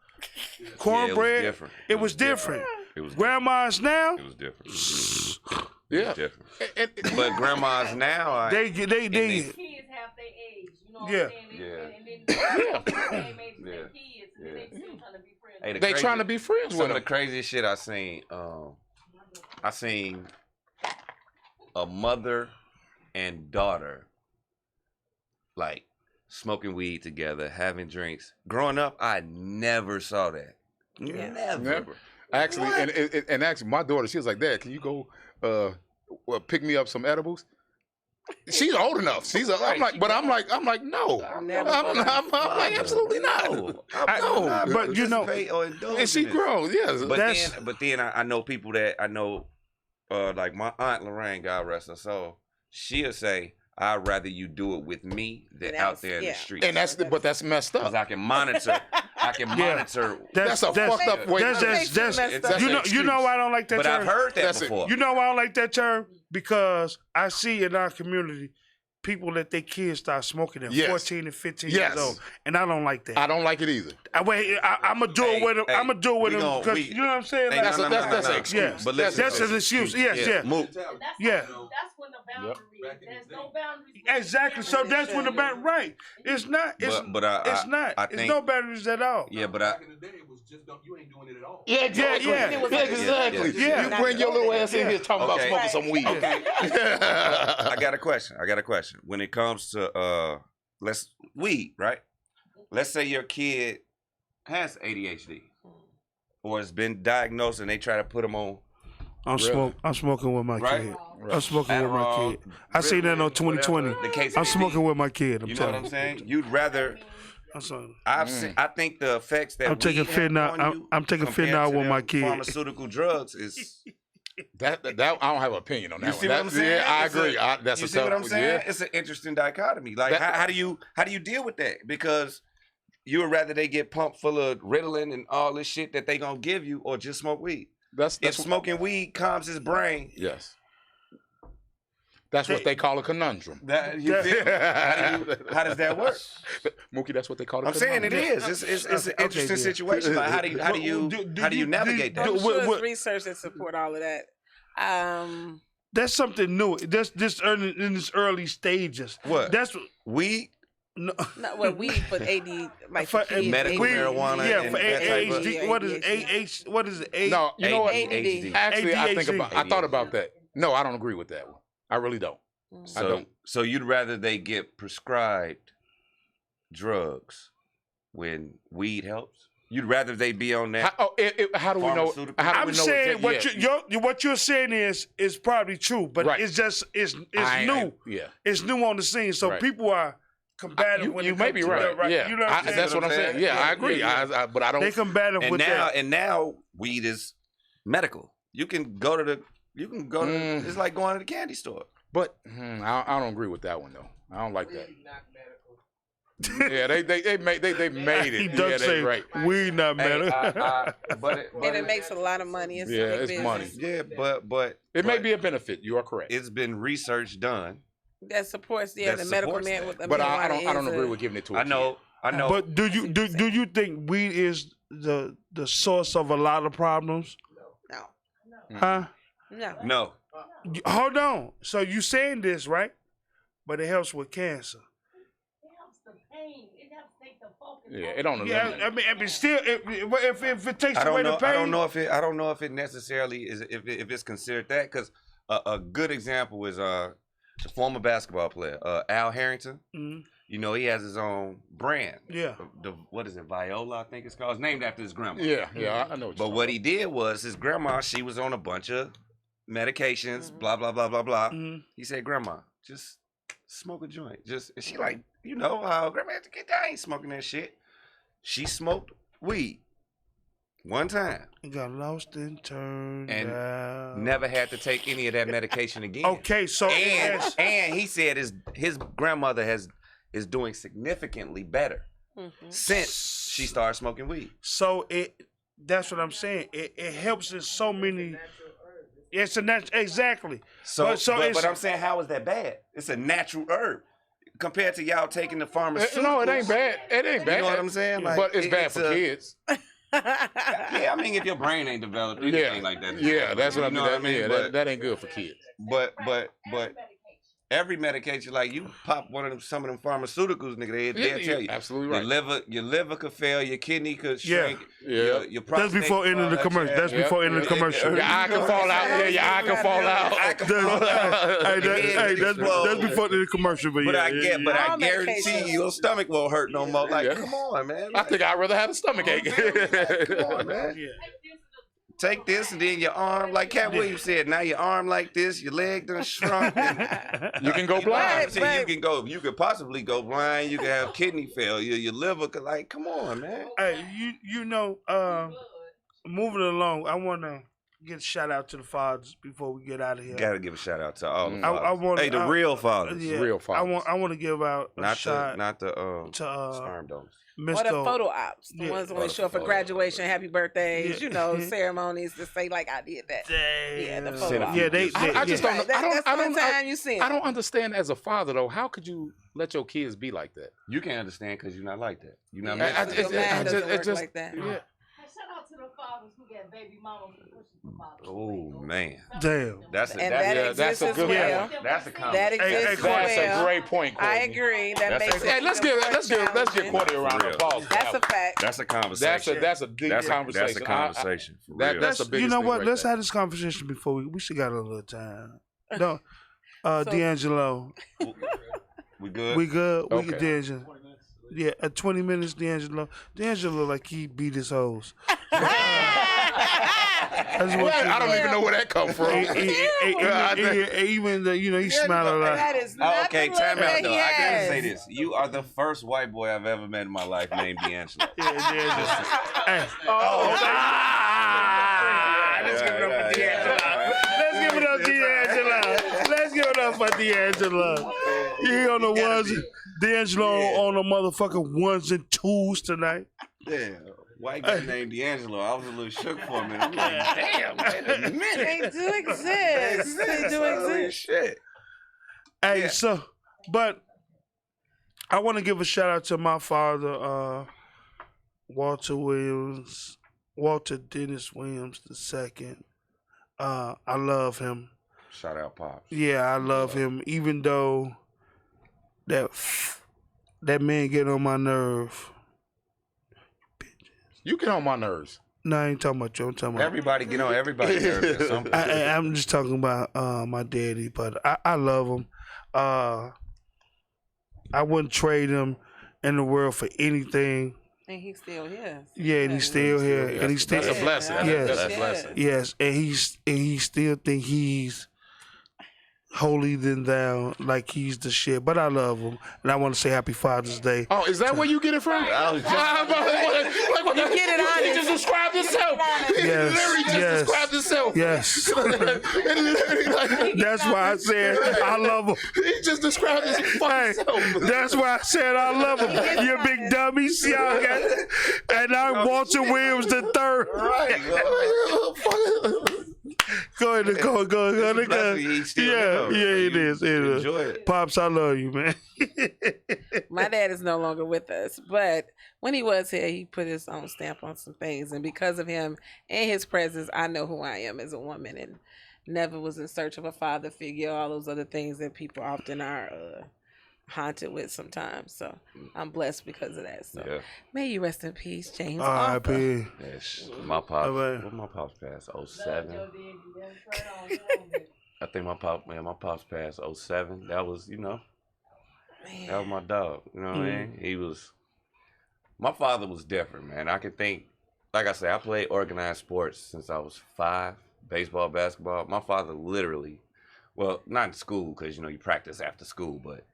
Cornbread. different. It was different. It was Grandmas now, It was different. Yeah. Different. And- But grandmas now, they Kids have their age, you know what Yeah. I'm saying? Yeah. And then the same age as their Yeah. kids, and they still trying to be friends. Hey, the they crazy- trying to be friends some with of the them. craziest shit I seen. I seen a mother and daughter like smoking weed together, having drinks. Growing up, I never saw that. Yeah. Never. Actually, and actually, my daughter, she was like, "Dad, can you go pick me up some edibles?" She's old enough. I'm like, no. I'm like, absolutely not. No, I- but you know- And she grown, yes. But then I know people that I know, like my aunt Lorraine, God rest her soul. She'll say, "I'd rather you do it with me than out there in the streets." And that's messed because up. I can monitor. I can monitor. That's a fucked up way. That's you know why I don't like that But term? I've heard that That's it. before. You know why I don't like that term? Because I see in our community people let their kids start smoking at Yes. 14 and 15 Yes. years old, and I don't like that. I don't like it either. I'm gonna do it with them. Hey, I'm gonna do it with we them gon- because we- you know what I'm saying. Hey, Like, no, that's an no. excuse. yeah, But listen, that's an excuse. Yes, yeah. Mook. That's Yeah. That's when the boundary is. There's no boundaries. Exactly. So that's when the boundary. Right. It's not. It's But it's not. I It's think. no boundaries at all. Yeah, but I. Back in the day, it was just you ain't doing it at all. Yeah, exactly. Yeah, Yeah, exactly. Yeah. You bring your little ass in here talking about Okay. smoking some weed. I got a question. When it comes to weed, right? Let's say your kid has ADHD or has been diagnosed and they try to put him on I'm smoking with my Right? kid. I'm smoking with my Adderall, kid. I seen that on 2020. whatever the case I'm may smoking be. with my kid. I'm You know what telling I'm saying? You'd rather. I'm sorry. I've seen. I think the effects that I'm taking weed have fentanyl- on you I'm taking compared fentanyl to with my them kid. Pharmaceutical drugs is. That I don't have an opinion on that You one. see what I'm saying? Yeah, I It's a- agree. That's you a see what tough I'm saying? Yeah. It's an interesting dichotomy. Like, That- how do you deal with that? Because you would rather they get pumped full of Ritalin and all this shit that they gonna give you, or just smoke weed. That's If smoking weed calms his brain, yes. That's what they call a conundrum. That, you feel me? How does that work? Mookie, that's what they call it. I'm saying it is. It's an interesting situation. Like, how do you navigate that? I'm sure it's research that support all of that. That's something new. This in its early stages. What? That's weed. No, well, weed for AD, like For kids, medical AD. marijuana. Yeah, and for that type of- ADHD. What is it? What is it? No, you know what? ADD. Actually, ADHD. I thought about that. No, I don't agree with that one. I really don't. I don't. So you'd rather they get prescribed drugs when weed helps? You'd rather they be on that? How do we know? Pharmaceutical? How do we I'm know saying it's what you're saying is probably true, but Right. it's just it's new. Yeah. It's new on the scene, so Right. people are combative. You, when you it may comes be to right. that, Yeah, You know what I'm saying? that's what I'm saying. Yeah, I agree. Yeah. But I don't. They combative with that. And now weed is medical. You can go to the. It's like going to the candy store. But I don't agree with that one though. I don't like that. Yeah, they made it. He does say right. weed not matter. And it makes a lot of money. It's Yeah, big it's business. money. Yeah, but It may be a benefit. You are correct. it's been research done. That supports the That medical supports man. that. With But I don't marijuana agree is with giving it to a I know. But do you think weed is the source of a lot of problems? No, Huh? no. No. Hold on. So you saying this, right? But it helps with cancer. It helps the pain. It helps take the focus. Yeah, it don't Yeah, eliminate. I mean, still, if it takes I away don't know. the pain, I don't know if it necessarily is if it's considered that, because a good example is the former basketball player Al Harrington. Mhm. You know, he has his own brand. Yeah. What is it? Viola, I think it's called. It's named after his grandma. Yeah, I know. But what he did was his grandma, she was on a bunch of medications, blah blah blah blah blah. Mhm. He said, "Grandma, just smoke a joint." And she like, you know how grandma had to get down, I ain't smoking that shit. She smoked weed one time It got lost and turned and out. never had to take any of that medication again. Okay, so And he said his grandmother is doing significantly better since she started smoking weed. So that's what I'm saying. It helps in so many. It's a natural, exactly. But I'm saying, how is that bad? It's a natural herb compared to y'all taking the pharmaceuticals. No, it ain't bad. It ain't bad. You know what I'm saying? Like, but it's bad for kids. Yeah, I mean, if your brain ain't developed, anything like that. Yeah, that's what I mean. You know what I mean? Yeah, that ain't good for kids. But every medication, like you pop some of them pharmaceuticals, nigga, they'll tell you. Absolutely right. Your liver could fail, your kidney could Yeah. shrink. Yeah. Your That's prostate before could ending fall the out commercial. your That's ass. before ending the commercial. Your eye can fall out. Yeah, your eye can fall out. That's before the commercial. But I All guarantee medications. you, your stomach won't hurt no more. Like, Yeah. come on, man. I think I'd rather have a stomach ache. Come on, man. Yeah. Take this and then your arm, like Cat Williams said, now your arm like this, your leg done shrunk. And You can go blind. you could possibly go blind. You could have kidney failure. Your liver could, like, come on, man. Hey, you know, moving along, I want to get a shout out to the fathers before we get out of here. Gotta give a shout out to all the I fathers. want the real fathers, Yeah, Real fathers. I want to give out a shout not the to sperm donors. Or the Mr. photo ops, the Yeah. ones when they show up for Photo. graduation, happy birthdays, Yeah. you know, ceremonies to say like I did that. Yeah, the photo ops. Yeah, they I just yeah. don't. That's one time you see 'em. I don't understand as a father though. How could you let your kids be like that? You can't understand because you're not like that. You're not I- meant I to. Your man doesn't work just- like that. Yeah. Shout out to the fathers who got baby mamas who pushing for fathers. Oh man, Damn. that's And that that's exists a as good well. one. That's a That conversation. exists Courtney, as That's well. a great point, Courtney. I agree. That That's makes a- it Hey, let's even give more Courtney a round of For real. applause. for That's that a fact. That's a conversation. That's a deep conversation. That's a conversation. For real. That's the biggest You know thing what? right Let's there. have this conversation before we should got a little time. No, So- D'Angelo, we good. we good. We Okay. good, D'Angelo. Yeah, 20 minutes, D'Angelo. D'Angelo like he beat his hoes. I just want you to I don't know. even know where that come from. Even the, you know, he smiled a lot. That is Oh, not okay, the look time out that though. he I gotta has. say this. You are the first white boy I've ever met in my life named D'Angelo. Hey. Let's give it up for D'Angelo. Let's give it up for D'Angelo. He on the ones, D'Angelo on the motherfucking ones and twos tonight. Yeah, white guy named D'Angelo. I was a little shook for a minute. I'm like, damn, wait a minute. They do exist. They do Holy exist. shit. Hey, Yeah. so, but I want to give a shout out to my father, Walter Dennis Williams II. I love him. Shout out Pops. Yeah, I love him. Even though that man get on my nerve. You get on my nerves. No, I ain't talking about you. I'm talking about. Everybody get on everybody's nerves at some point. I'm just talking about my daddy, but I love him. I wouldn't trade him in the world for anything. And he's still here. Yeah, and he's still here, and he's still That's a blessing. Yes. That's a blessing. yes, and he still think he's holier than thou, like he's the shit. But I love him, and I want to say Happy Father's Day. Oh, is that where you get it from? I was just- You get it on He it. just described himself. He Yes, literally just yes. described himself. Yes, And literally, like, that's why I said I love him. he just described his Hey, fucking self. that's why I said I love him. You big dummy, see how I got? And I'm Walter Williams the third. Go ahead, Nicole. Go ahead, It's a blessing. Nicole. He's still Yeah, there, though. yeah, So it you is. It is. enjoy it. Pops, I love you, man. My dad is no longer with us, but when he was here, he put his own stamp on some things, and because of him and his presence, I know who I am as a woman, and never was in search of a father figure, all those other things that people often are haunted with sometimes. So I'm blessed because of that. So Yeah. may you rest in peace, James. Arthur. R.I.P. Yes. My pops. All right. What my pops passed? 07. I think my pops passed 07. That was, that was my dog. You know what I mean? He was. My father was different, man. I could think, like I said, I played organized sports since I was 5. Baseball, basketball. My father literally, well, not in school because you practice after school, but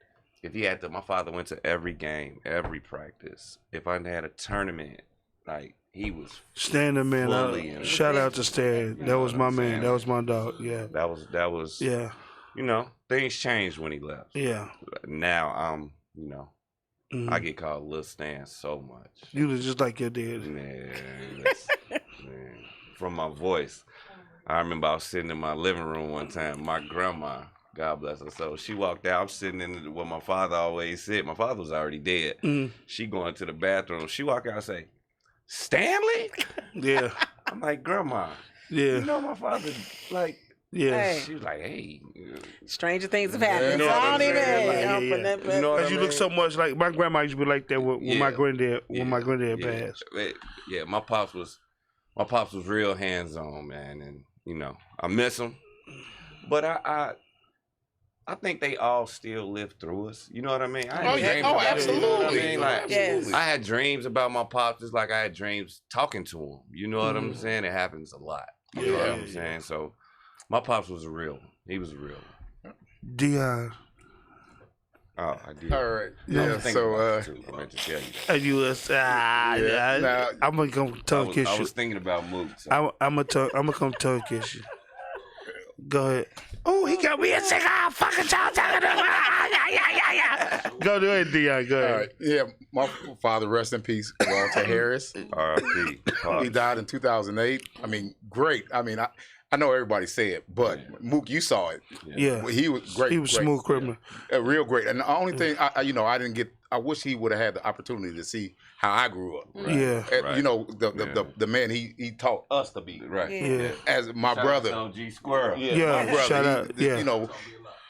if he had to, my father went to every game, every practice. If I had a tournament, like he was Standing man. fully in it. Shout out to Stan. That know was what my I'm man. saying? That was my dog. Yeah. That was Yeah. Things changed when he left. Yeah. Now I'm Mhm. I get called Lil Stan so much. You was just like your dad. Man, from my voice. I remember I was sitting in my living room one time. My grandma, God bless her soul, she walked out. I'm sitting in where my father always sit. My father was already dead. Mhm. She going to the bathroom. She walk out and say, "Stanley?" Yeah. I'm like, "Grandma, Yeah. you know my father, like." Yeah. Hey. She was like, "Hey, Stranger things have happened. Yeah, So I don't yeah, even. yeah, I'm yeah. putting that You know what Because I you look mean? so much like my grandma used to be like that with my granddad when my granddad passed. Yeah, my pops was real hands on, man, and I miss him, but I think they all still live through us. You know what I mean? I had Oh, yeah. dreams Oh, about it, absolutely. You know what I mean? Like, Yes. I had dreams about my pops just like I had dreams talking to him. You know what I'm saying? It happens a lot. You know what I'm saying? So my pops was a real one. He was a real one. Dion. Oh, I did. All right. I Yeah. was thinking So, about it, too. I meant to tell you that. And you was now, I'm gonna come tongue kiss I you. was thinking about Mookie. So. I'm gonna come tongue kiss you. Go ahead. Oh, he got me a cigar. Fucking talking. Go ahead, Dion. Go all ahead. right. Yeah. My father, rest in peace, Walter Harris. R.I.P. He died in 2008. I mean, great. I mean, I know everybody say it, but Mookie, you saw it. Yeah. He was great. He was great. smooth criminal. Real great. And the only thing I didn't get. I wish he would have had the opportunity to see how I grew up. Yeah. Right. You know, the man he taught us to be. Right. Yeah. As my brother. OG Squirrel. Yeah, my brother. shout he, out, yeah. You know,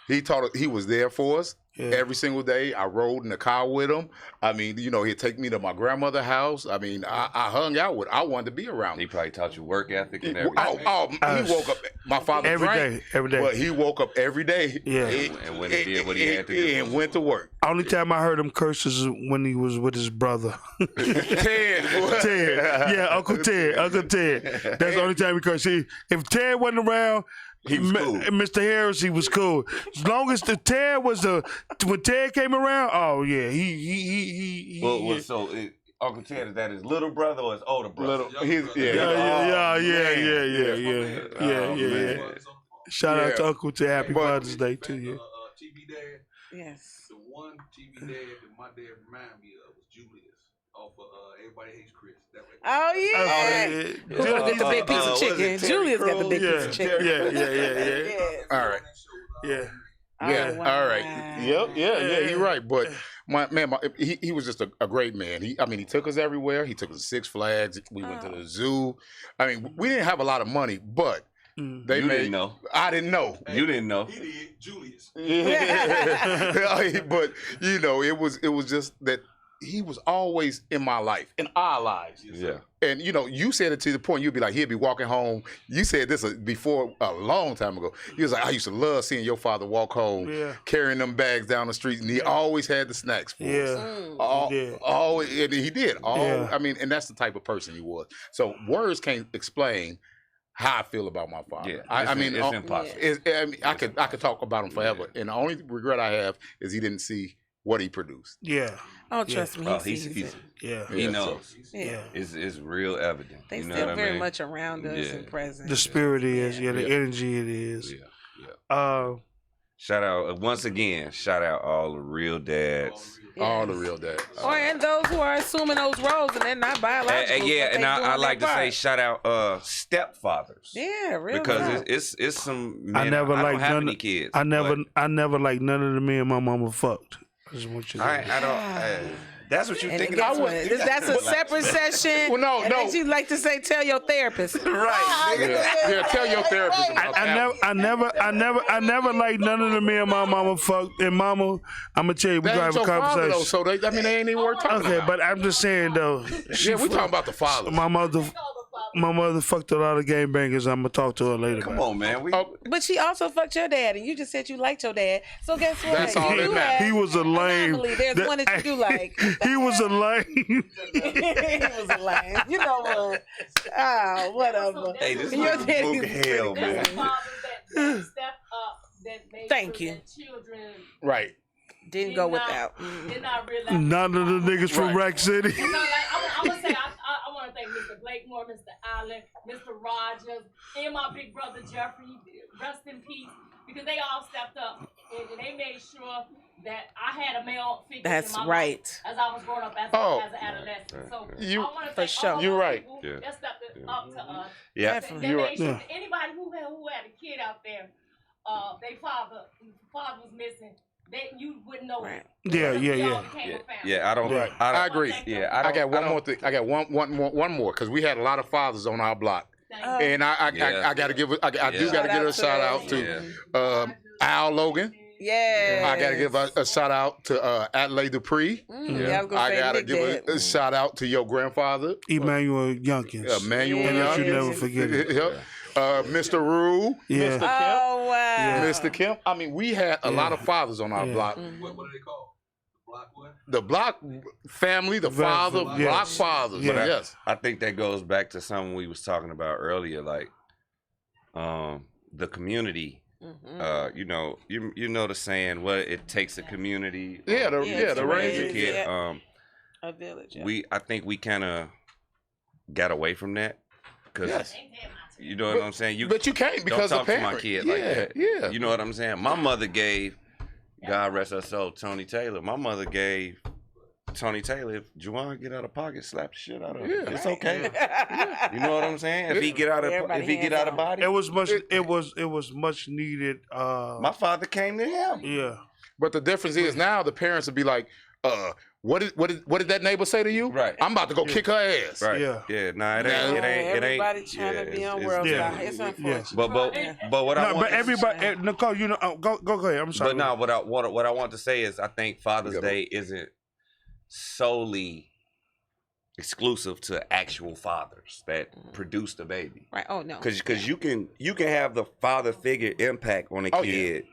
he taught us, he was there for us. Yeah. Every single day, I rode in the car with him. I mean, he'd take me to my grandmother's house. I mean, I hung out with. I wanted to be around He him. probably taught you work ethic and He everything. woke up. My father Every drank, day, every day. but he woke up every day. Yeah. And when he did what he had to do. and went to work. Only time I heard him curse is when he was with his brother. Ted, boy. Ted. Yeah, Uncle Ted. That's the only time he cursed. If Ted wasn't around, He was cool. Mr. Harris, he was cool. As long as when Ted came around, oh yeah, he Well, so Uncle Ted, is that his little brother or his older brother? yeah. Shout out to Uncle Ted. Happy Father's Day to you. TV Dad. Yes. The one TV Dad that my dad reminded me of was Julius off of Everybody Hates Chris. That way. Oh yeah. Who get the big piece of was it chicken? Terry Julia's got the Crews? big piece of chicken. Yeah. All right. Yeah. Yeah, Oh, wow. all right. Yep, yeah, you're right. But he was just a great man. He took us everywhere. He took us to Six Flags. We went to the zoo. I mean, we didn't have a lot of money, but they You made. didn't know. I didn't know. You didn't know. He did, Julius. Yeah. But it was just that he was always in my life, in our lives. Yeah. And you said it to the point you'd be like, he'd be walking home. You said this before a long time ago. He was like, I used to love seeing your father walk home, carrying them bags down the street, and he always had the snacks for us. Always, and he did. I mean, and that's the type of person he was. So words can't explain how I feel about my father. Yeah, I mean, it's impossible. I could talk about him forever, and the only regret I have is he didn't see what he produced. Yeah. Oh, trust me. He knows. Yeah. It's real evident. They you know still what I very mean? much around us and present. The spirit is, the energy it is. Yeah. Shout out once again. Shout out all the real dads. All the real dads. And those who are assuming those roles and they're not biological. And I like to say shout out stepfathers. Yeah, really. Because it's some men. I never don't liked have none. any kids. I never liked none of the men my mama fucked. I just want you to know. I don't. That's what you And think. guess what? That's a separate session. Well, no. As you like to say, tell your therapist. Right. Yeah, tell your therapist. About that. I never liked none of the men my mama fucked. And mama, I'm gonna tell you, we That gonna ain't have a your father, though, conversation. so they ain't even worth talking Okay, about. but I'm just saying though. Yeah, we talking about the father. My mother fucked a lot of gangbangers. I'm gonna talk to her later. Come on, man. But she also fucked your dad, and you just said you liked your dad. So guess what? That's all that matters. He was a lame. Anomaly. There's one that you do like. He was a lame. He was a lame. You know what? Ah, whatever. Hey, this Your is daddy's Mookie hell, pretty man. good. That step up, that made Thank sure you. that children Right. Didn't go without. did not realize. None of the niggas from Rack City. And so, like, I would say I want to thank Mr. Blakemore, Mr. Allen, Mr. Rogers, and my big brother Jeffrey. Rest in peace, because they all stepped up and they made sure that I had a male figure. That's in my right. life as I was growing up as an adolescent. So You- I want to for thank sure. all You're those right. people Yeah. that stepped up to us. Yeah. They Definitely. You're made right. sure Yeah. that anybody who had a kid out there, their father was missing. You wouldn't know. Right. Yeah. Yeah. I don't. Right. I agree. Yeah. I got one don't- more thing. I got one more because we had a lot of fathers on our block, and I got to give I do got to Shout give out a shout to out them. to Al Logan. Yeah. I got to give a shout out to Adelaide Dupree. Yeah, I was gonna I say got to Nick give dad. a shout out to your grandfather, Emmanuel Youngkins. Emmanuel Yeah. And that you Yeah. never forget it. Yep. Mr. Rue, Yeah. Mr. Kemp, Oh wow. Mr. Kemp. I mean, we had a lot of fathers on our Yeah. block. Mm-hmm. What are they called? Block what? The block family, the father, Yes. block fathers. Yeah. Yes. I think that goes back to something we was talking about earlier, like the community. Mm-hmm. You know the saying, what it takes a community. Yeah, Yeah, the to range. raise a kid. Yeah. A village. Yeah. I think we kind of got away from that because Yes. you know what I'm saying. But you can't because don't of talk to my parent. kid Yeah, like that. yeah. You know what I'm saying. My mother gave, God rest her soul, Tony Taylor. My mother gave Tony Taylor, if Juwan get out of pocket, slap the shit out of him. Yeah. It's okay. You know what I'm saying? If he get out of body, It was much needed. my father came to him. Yeah. But the difference is now the parents would be like, what did that neighbor say to you? Right. I'm about to go kick her ass. Right. Yeah. Yeah. Nah, it Nah, ain't. It ain't. Everybody trying to be on world yeah. star. It's unfortunate. But what I No, want. but everybody, Nicole, you know, go ahead. I'm sorry. But no, what I want to say is, I think Father's Day isn't solely exclusive to actual fathers that produce the baby. Right. Oh no. Because you can have the father figure impact on a Oh, kid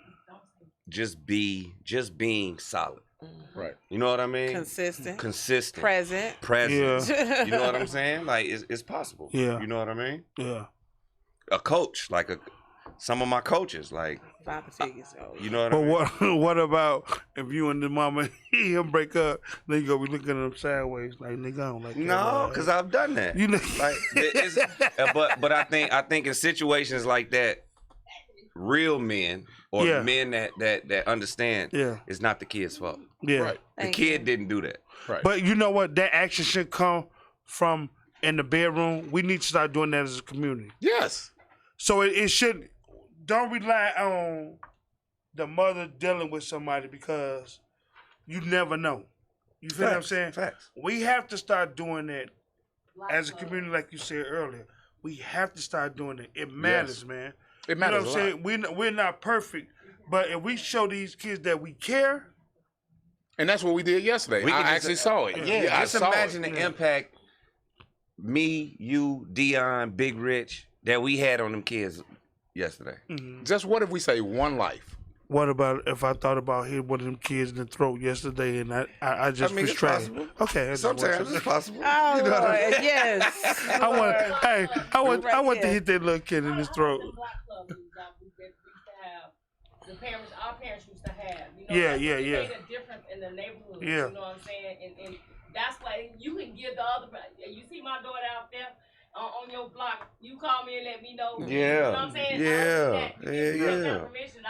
just being solid. Right. You know what I mean? Consistent. Present. Yeah. You know what I'm saying? Like it's possible. Yeah. You know what I mean? Yeah. A coach, like some of my coaches, like Father figures. Oh, you know what But I mean? what about if you and the mama him break up, then you gonna be looking at them sideways like nigga, I don't like that. No, because I've done that. You know, Like, but I think in situations like that, real men or Yeah. men that understand, Yeah. it's not the kid's fault. yeah. Right. The Thank kid you. didn't do that. Right. But you know what? That action should come from in the bedroom. We need to start doing that as a community. Yes. So it should don't rely on the mother dealing with somebody because you never know. You feel what I'm saying? Facts. We have to start doing that as a community, like you said earlier. We have to start doing it. It matters, Yes. man. It matters You know what I'm saying? We're not perfect, but if we show these kids that we care, And that's what we did yesterday. We I can just- actually saw it. Yeah, I just saw imagine it. the impact me, you, Dion, Big Rich that we had on them kids yesterday. Just what if we say one life? what about if I thought about hitting one of them kids in the throat yesterday and I just was it's trying? possible. Okay, that's Sometimes it's possible. Oh, You know what I mean? Lord, yes. I want, hey, I want to here. hit that little kid in his throat. The parents, our parents used to have. You know, Yeah, like, yeah, it yeah. made a difference in the neighborhood. Yeah. You know what I'm saying? And that's why you can give the other. You see my daughter out there on your block. You call me and let me know. Yeah. You know what I'm saying? Yeah. Yeah. Yeah. Permission.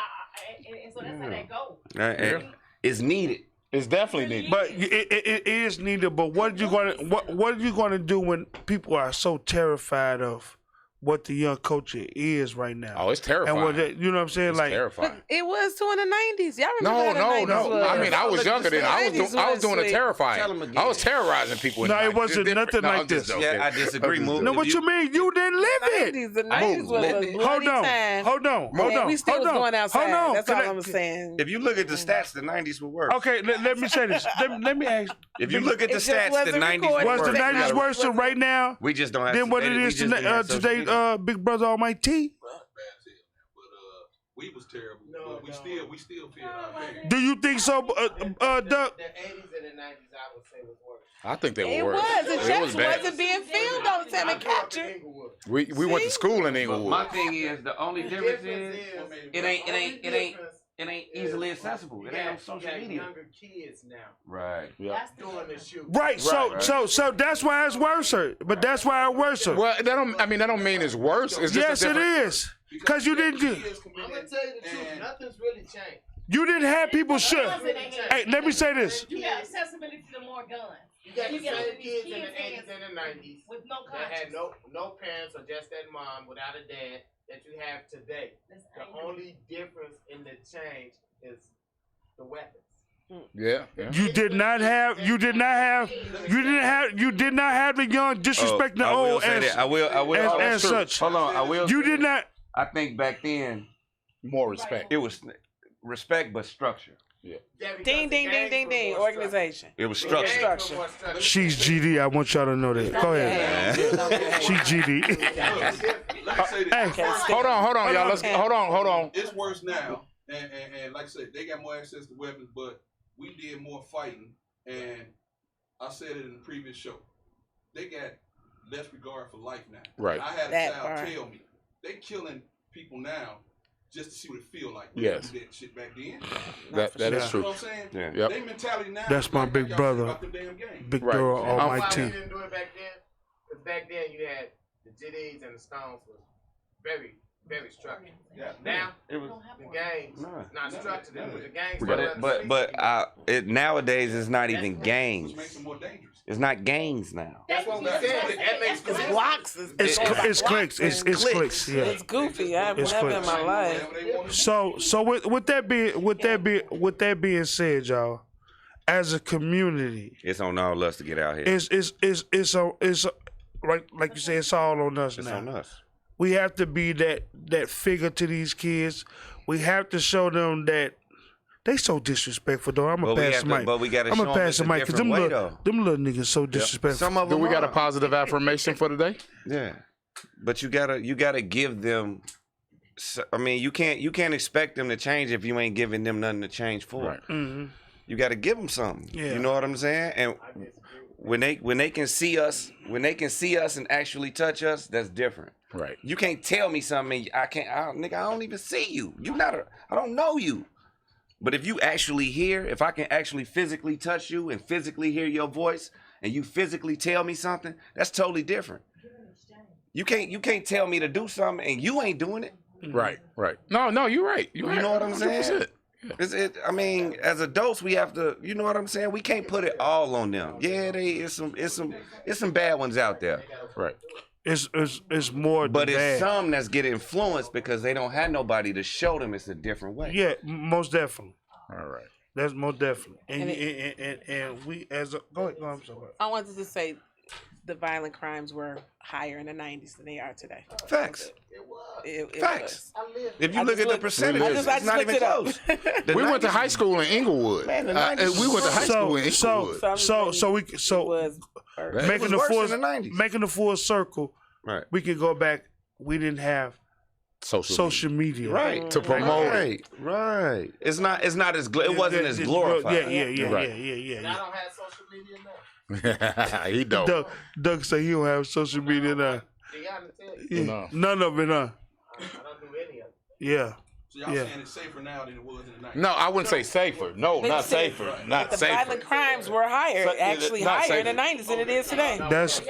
And so that's how that goes. And it's needed. It's definitely needed. But it is needed. But what are you gonna do when people are so terrified of what the young culture is right now? Oh, it's terrifying. And you know what I'm saying? It's Like, terrifying. But it was too in the 90s. Y'all remember No, how the no, 90s no. was? I mean, I was younger then. I was doing the 90s terrifying. Tell 'em again. I was terrorizing people. in No, the it 90s. wasn't It's different. nothing No, like I'm just this. joking. Yeah, I disagree, Mook. no, what you mean? You didn't live it. 90s. The 90s was a bloody Hold on, time. hold on. And we still was going outside. Hold on. That's Can all I- I'm saying. If you look at the stats, the 90s were worse. Okay, let me say this. Let me ask. If you look at the It just stats, the wasn't 90s recorded. were Was the worse. 90s worse than right now We just don't have than what they- it we is just didn't have social today? media. Big Brother Almighty. We was terrible, but we still feel our parents. Do you think so, Duck? The 80s and the 90s, I would say, was worse. I think they It were worse. was. The It checks was bad. wasn't being filmed all the time and captured. We went to school in But Inglewood. my thing is the only difference is it ain't It easily accessible. It ain't on social media. Younger kids now. Right. That's doing the shoot. Right. So that's why it's worse. But that's why it's worse. Well, that don't mean it's worse. It's just Yes, a it different, is. Because you didn't do. I'm gonna tell you the truth. Nothing's really changed. You didn't have people shoot. Hey, let me say this. You got accessibility to more guns. You got the You got same these kids in the kids 80s and the 90s with no that had conscience. no parents or just that mom without a dad that you have today. That's The angry. only difference in the change is the weapons. yeah. You did not have the young disrespecting the I will old say as that. I will. as such. Hold on. I will. You say did that. not. I think back then More respect. it was respect, but structure. Yeah, because Ding, the ding, ding, gangs ding, put ding. more structure. Organization. It was The structure. gangs put more structure. She's GD. I want y'all to know that. Go ahead. She GD. Let me say this. Hey, It's worse- Hold on, y'all. Let's hold on. It's worse now, and like I said, they got more access to weapons, but we did more fighting. And I said it in the previous show. They got less regard for life now. Right. I had a That child part. tell me they killing people now just to see what it feel like. We Yes. didn't do that shit back then. That sure. is You know true. what I'm saying? Yeah. Yep. They mentality now. That's my like big y'all brother. said about them damn games. Big Right. girl Why we Almighty. didn't do it back then? Because back then you had the GDs and the Stones was very, very structured. Yeah. Now It was. the gangs No. is not structured. The gangs. But nowadays it's not even Which gangs. makes them more dangerous. It's not gangs now. That's what we said. That makes It's sense. blocks. It's clicks. It's clicks. Yeah. It's goofy. I've It's never in clicks. my life. Whatever they want to So with that being said, y'all, as a community, It's on all us to get out here. it's like you say, it's all on us It's now. on us. We have to be that figure to these kids. We have to show them that they so disrespectful though. I'm But gonna we pass have the to- mic. but we gotta I'm show gonna 'em pass it's the a mic because different way, them little niggas so disrespectful. Some of Do them we got a are. positive affirmation for today? Yeah, but you gotta give them. I mean, you can't expect them to change if you ain't giving them nothing to change for. Right. Mm-hmm. You got to give them something. Yeah. You know what I'm saying? And when they can see us, and actually touch us, that's different. Right. You can't tell me something. I don't even see you. I don't know you. But if you actually hear, if I can actually physically touch you and physically hear your voice, and you physically tell me something, that's totally different. You can't tell me to do something and you ain't doing it. Right. No, you're right. You know what I'm saying? I mean, as adults, we have to. You know what I'm saying? We can't put it all on them. Yeah, it's some bad ones out there. Right. it's more But than it's that. some that's get influenced because they don't have nobody to show them it's a different way. Yeah, most definitely. All right. That's most definitely. And And and we as a go ahead, I'm sorry. I wanted to say the violent crimes were higher in the 90s than they are today. Facts. It Facts. was. If you I look just at the looked- percentages, I just it's not looked even it up. close. The We went to 90s high school in Inglewood. Man, the 90s We went to high school in So Inglewood. so It was That- making It was the worse full in the 90s. making the full circle. Right. We can go back. We didn't have social media. Right. To promote it. Right. Right. It's not as it wasn't as glorified. Yeah. Right. I don't have social media now. He don't. Doug said he don't have social media now. Dion to tell you, Yeah. No. None of it, huh? I don't do any of it. Yeah. So y'all Yeah. saying it's safer now than it was in the 90s? No, I wouldn't say safer. No, They not said- safer. But Not the safer. violent crimes were higher, So- actually not higher in the safer. 90s than it is today. That's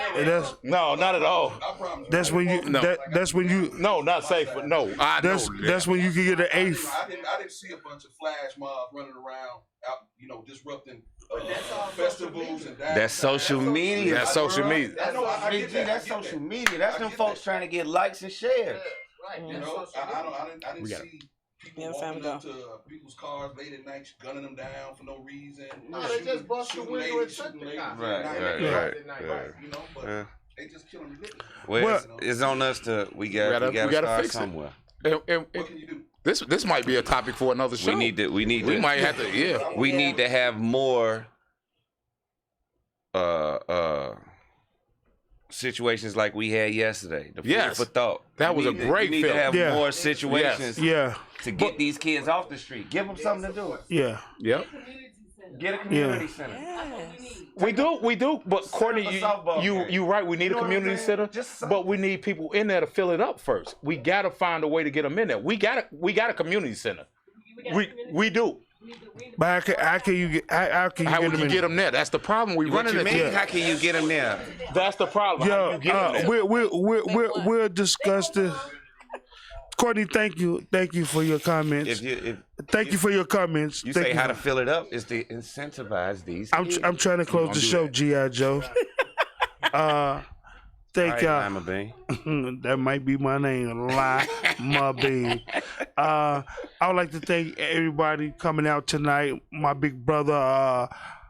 No, not at all. I promise. that's when you No. that's when you No, not safer. No, I know. that's when you can get an eighth. I didn't see a bunch of flash mobs running around out, disrupting that's all festivals and That's social media. That's social media. I know, I Big get G, that. that's I get social that. media. That's I them get folks that. trying to get likes and shares. Right. You That's know, social media. I didn't We got see people Yeah, time walking to up to people's cars late at night, gunning them down for no reason. No, they just bust the shooting window ladies, and took shooting the ladies. car. Right, Not right, really. right. You know, but Yeah. they just killing ridiculous. Well, it's on us to we gotta start fix it. somewhere. And What can you do? this might be a topic for another show. We need to We might have to. Yeah. we need to have more situations like we had yesterday. The food Yes. for thought. That was a great We need to film. have Yeah. more situations Yeah. to get these kids off the street. Give them something to do. Yeah. Yep. Get a community Yeah. center. Yes. We do. But Courtney, up a softball you game. right. We need You a know what I'm community saying? center, Just something. but we need people in there to fill it up first. We gotta find a way to get them in there. We got a community center. We do. But how can you get How get would them you in? get them there? That's the problem. We What running you it. mean? Yeah. How can you get them there? That's the problem. How Yo, you get 'em there? we'll discuss this. Courtney, thank you for your comments. If Thank you for your comments. you Thank say how to fill it up is to incentivize these. kids. I'm trying to close gonna the do show, that. G.I. Joe. Thank All right, y'all. Lima Bean. That might be my name, Lima Bean. I would like to thank everybody coming out tonight. My big brother,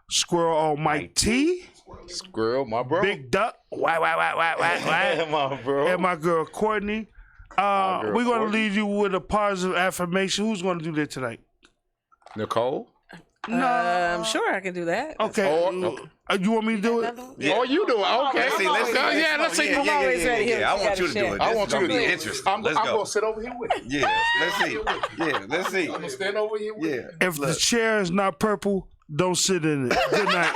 Squirrel Almighty, Squirrel, my bro. Big Duck, why, my bro. and my girl Courtney. girl We're gonna Courtney. leave you with a positive affirmation. Who's gonna do that tonight? Nicole. Sure, I can do that. Okay. You want me to do it? Another one? Oh, you do it. Okay. Let's see. Let's see. Yeah, let's see. I'm always ready here. I You want you to gotta do it. share. I This want is you to gonna be do it. interesting. I'm Let's gonna go. sit over here with you. Yeah. Let's see. Yeah. Let's see. I'm gonna stand over here with you. Yeah. If the chair is not purple, don't sit in it. Good night.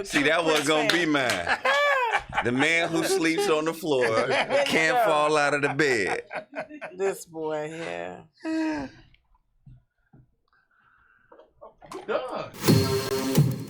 See, that wasn't gonna be mine. The man who sleeps on the floor can't fall out of the bed. This boy, yeah. Done.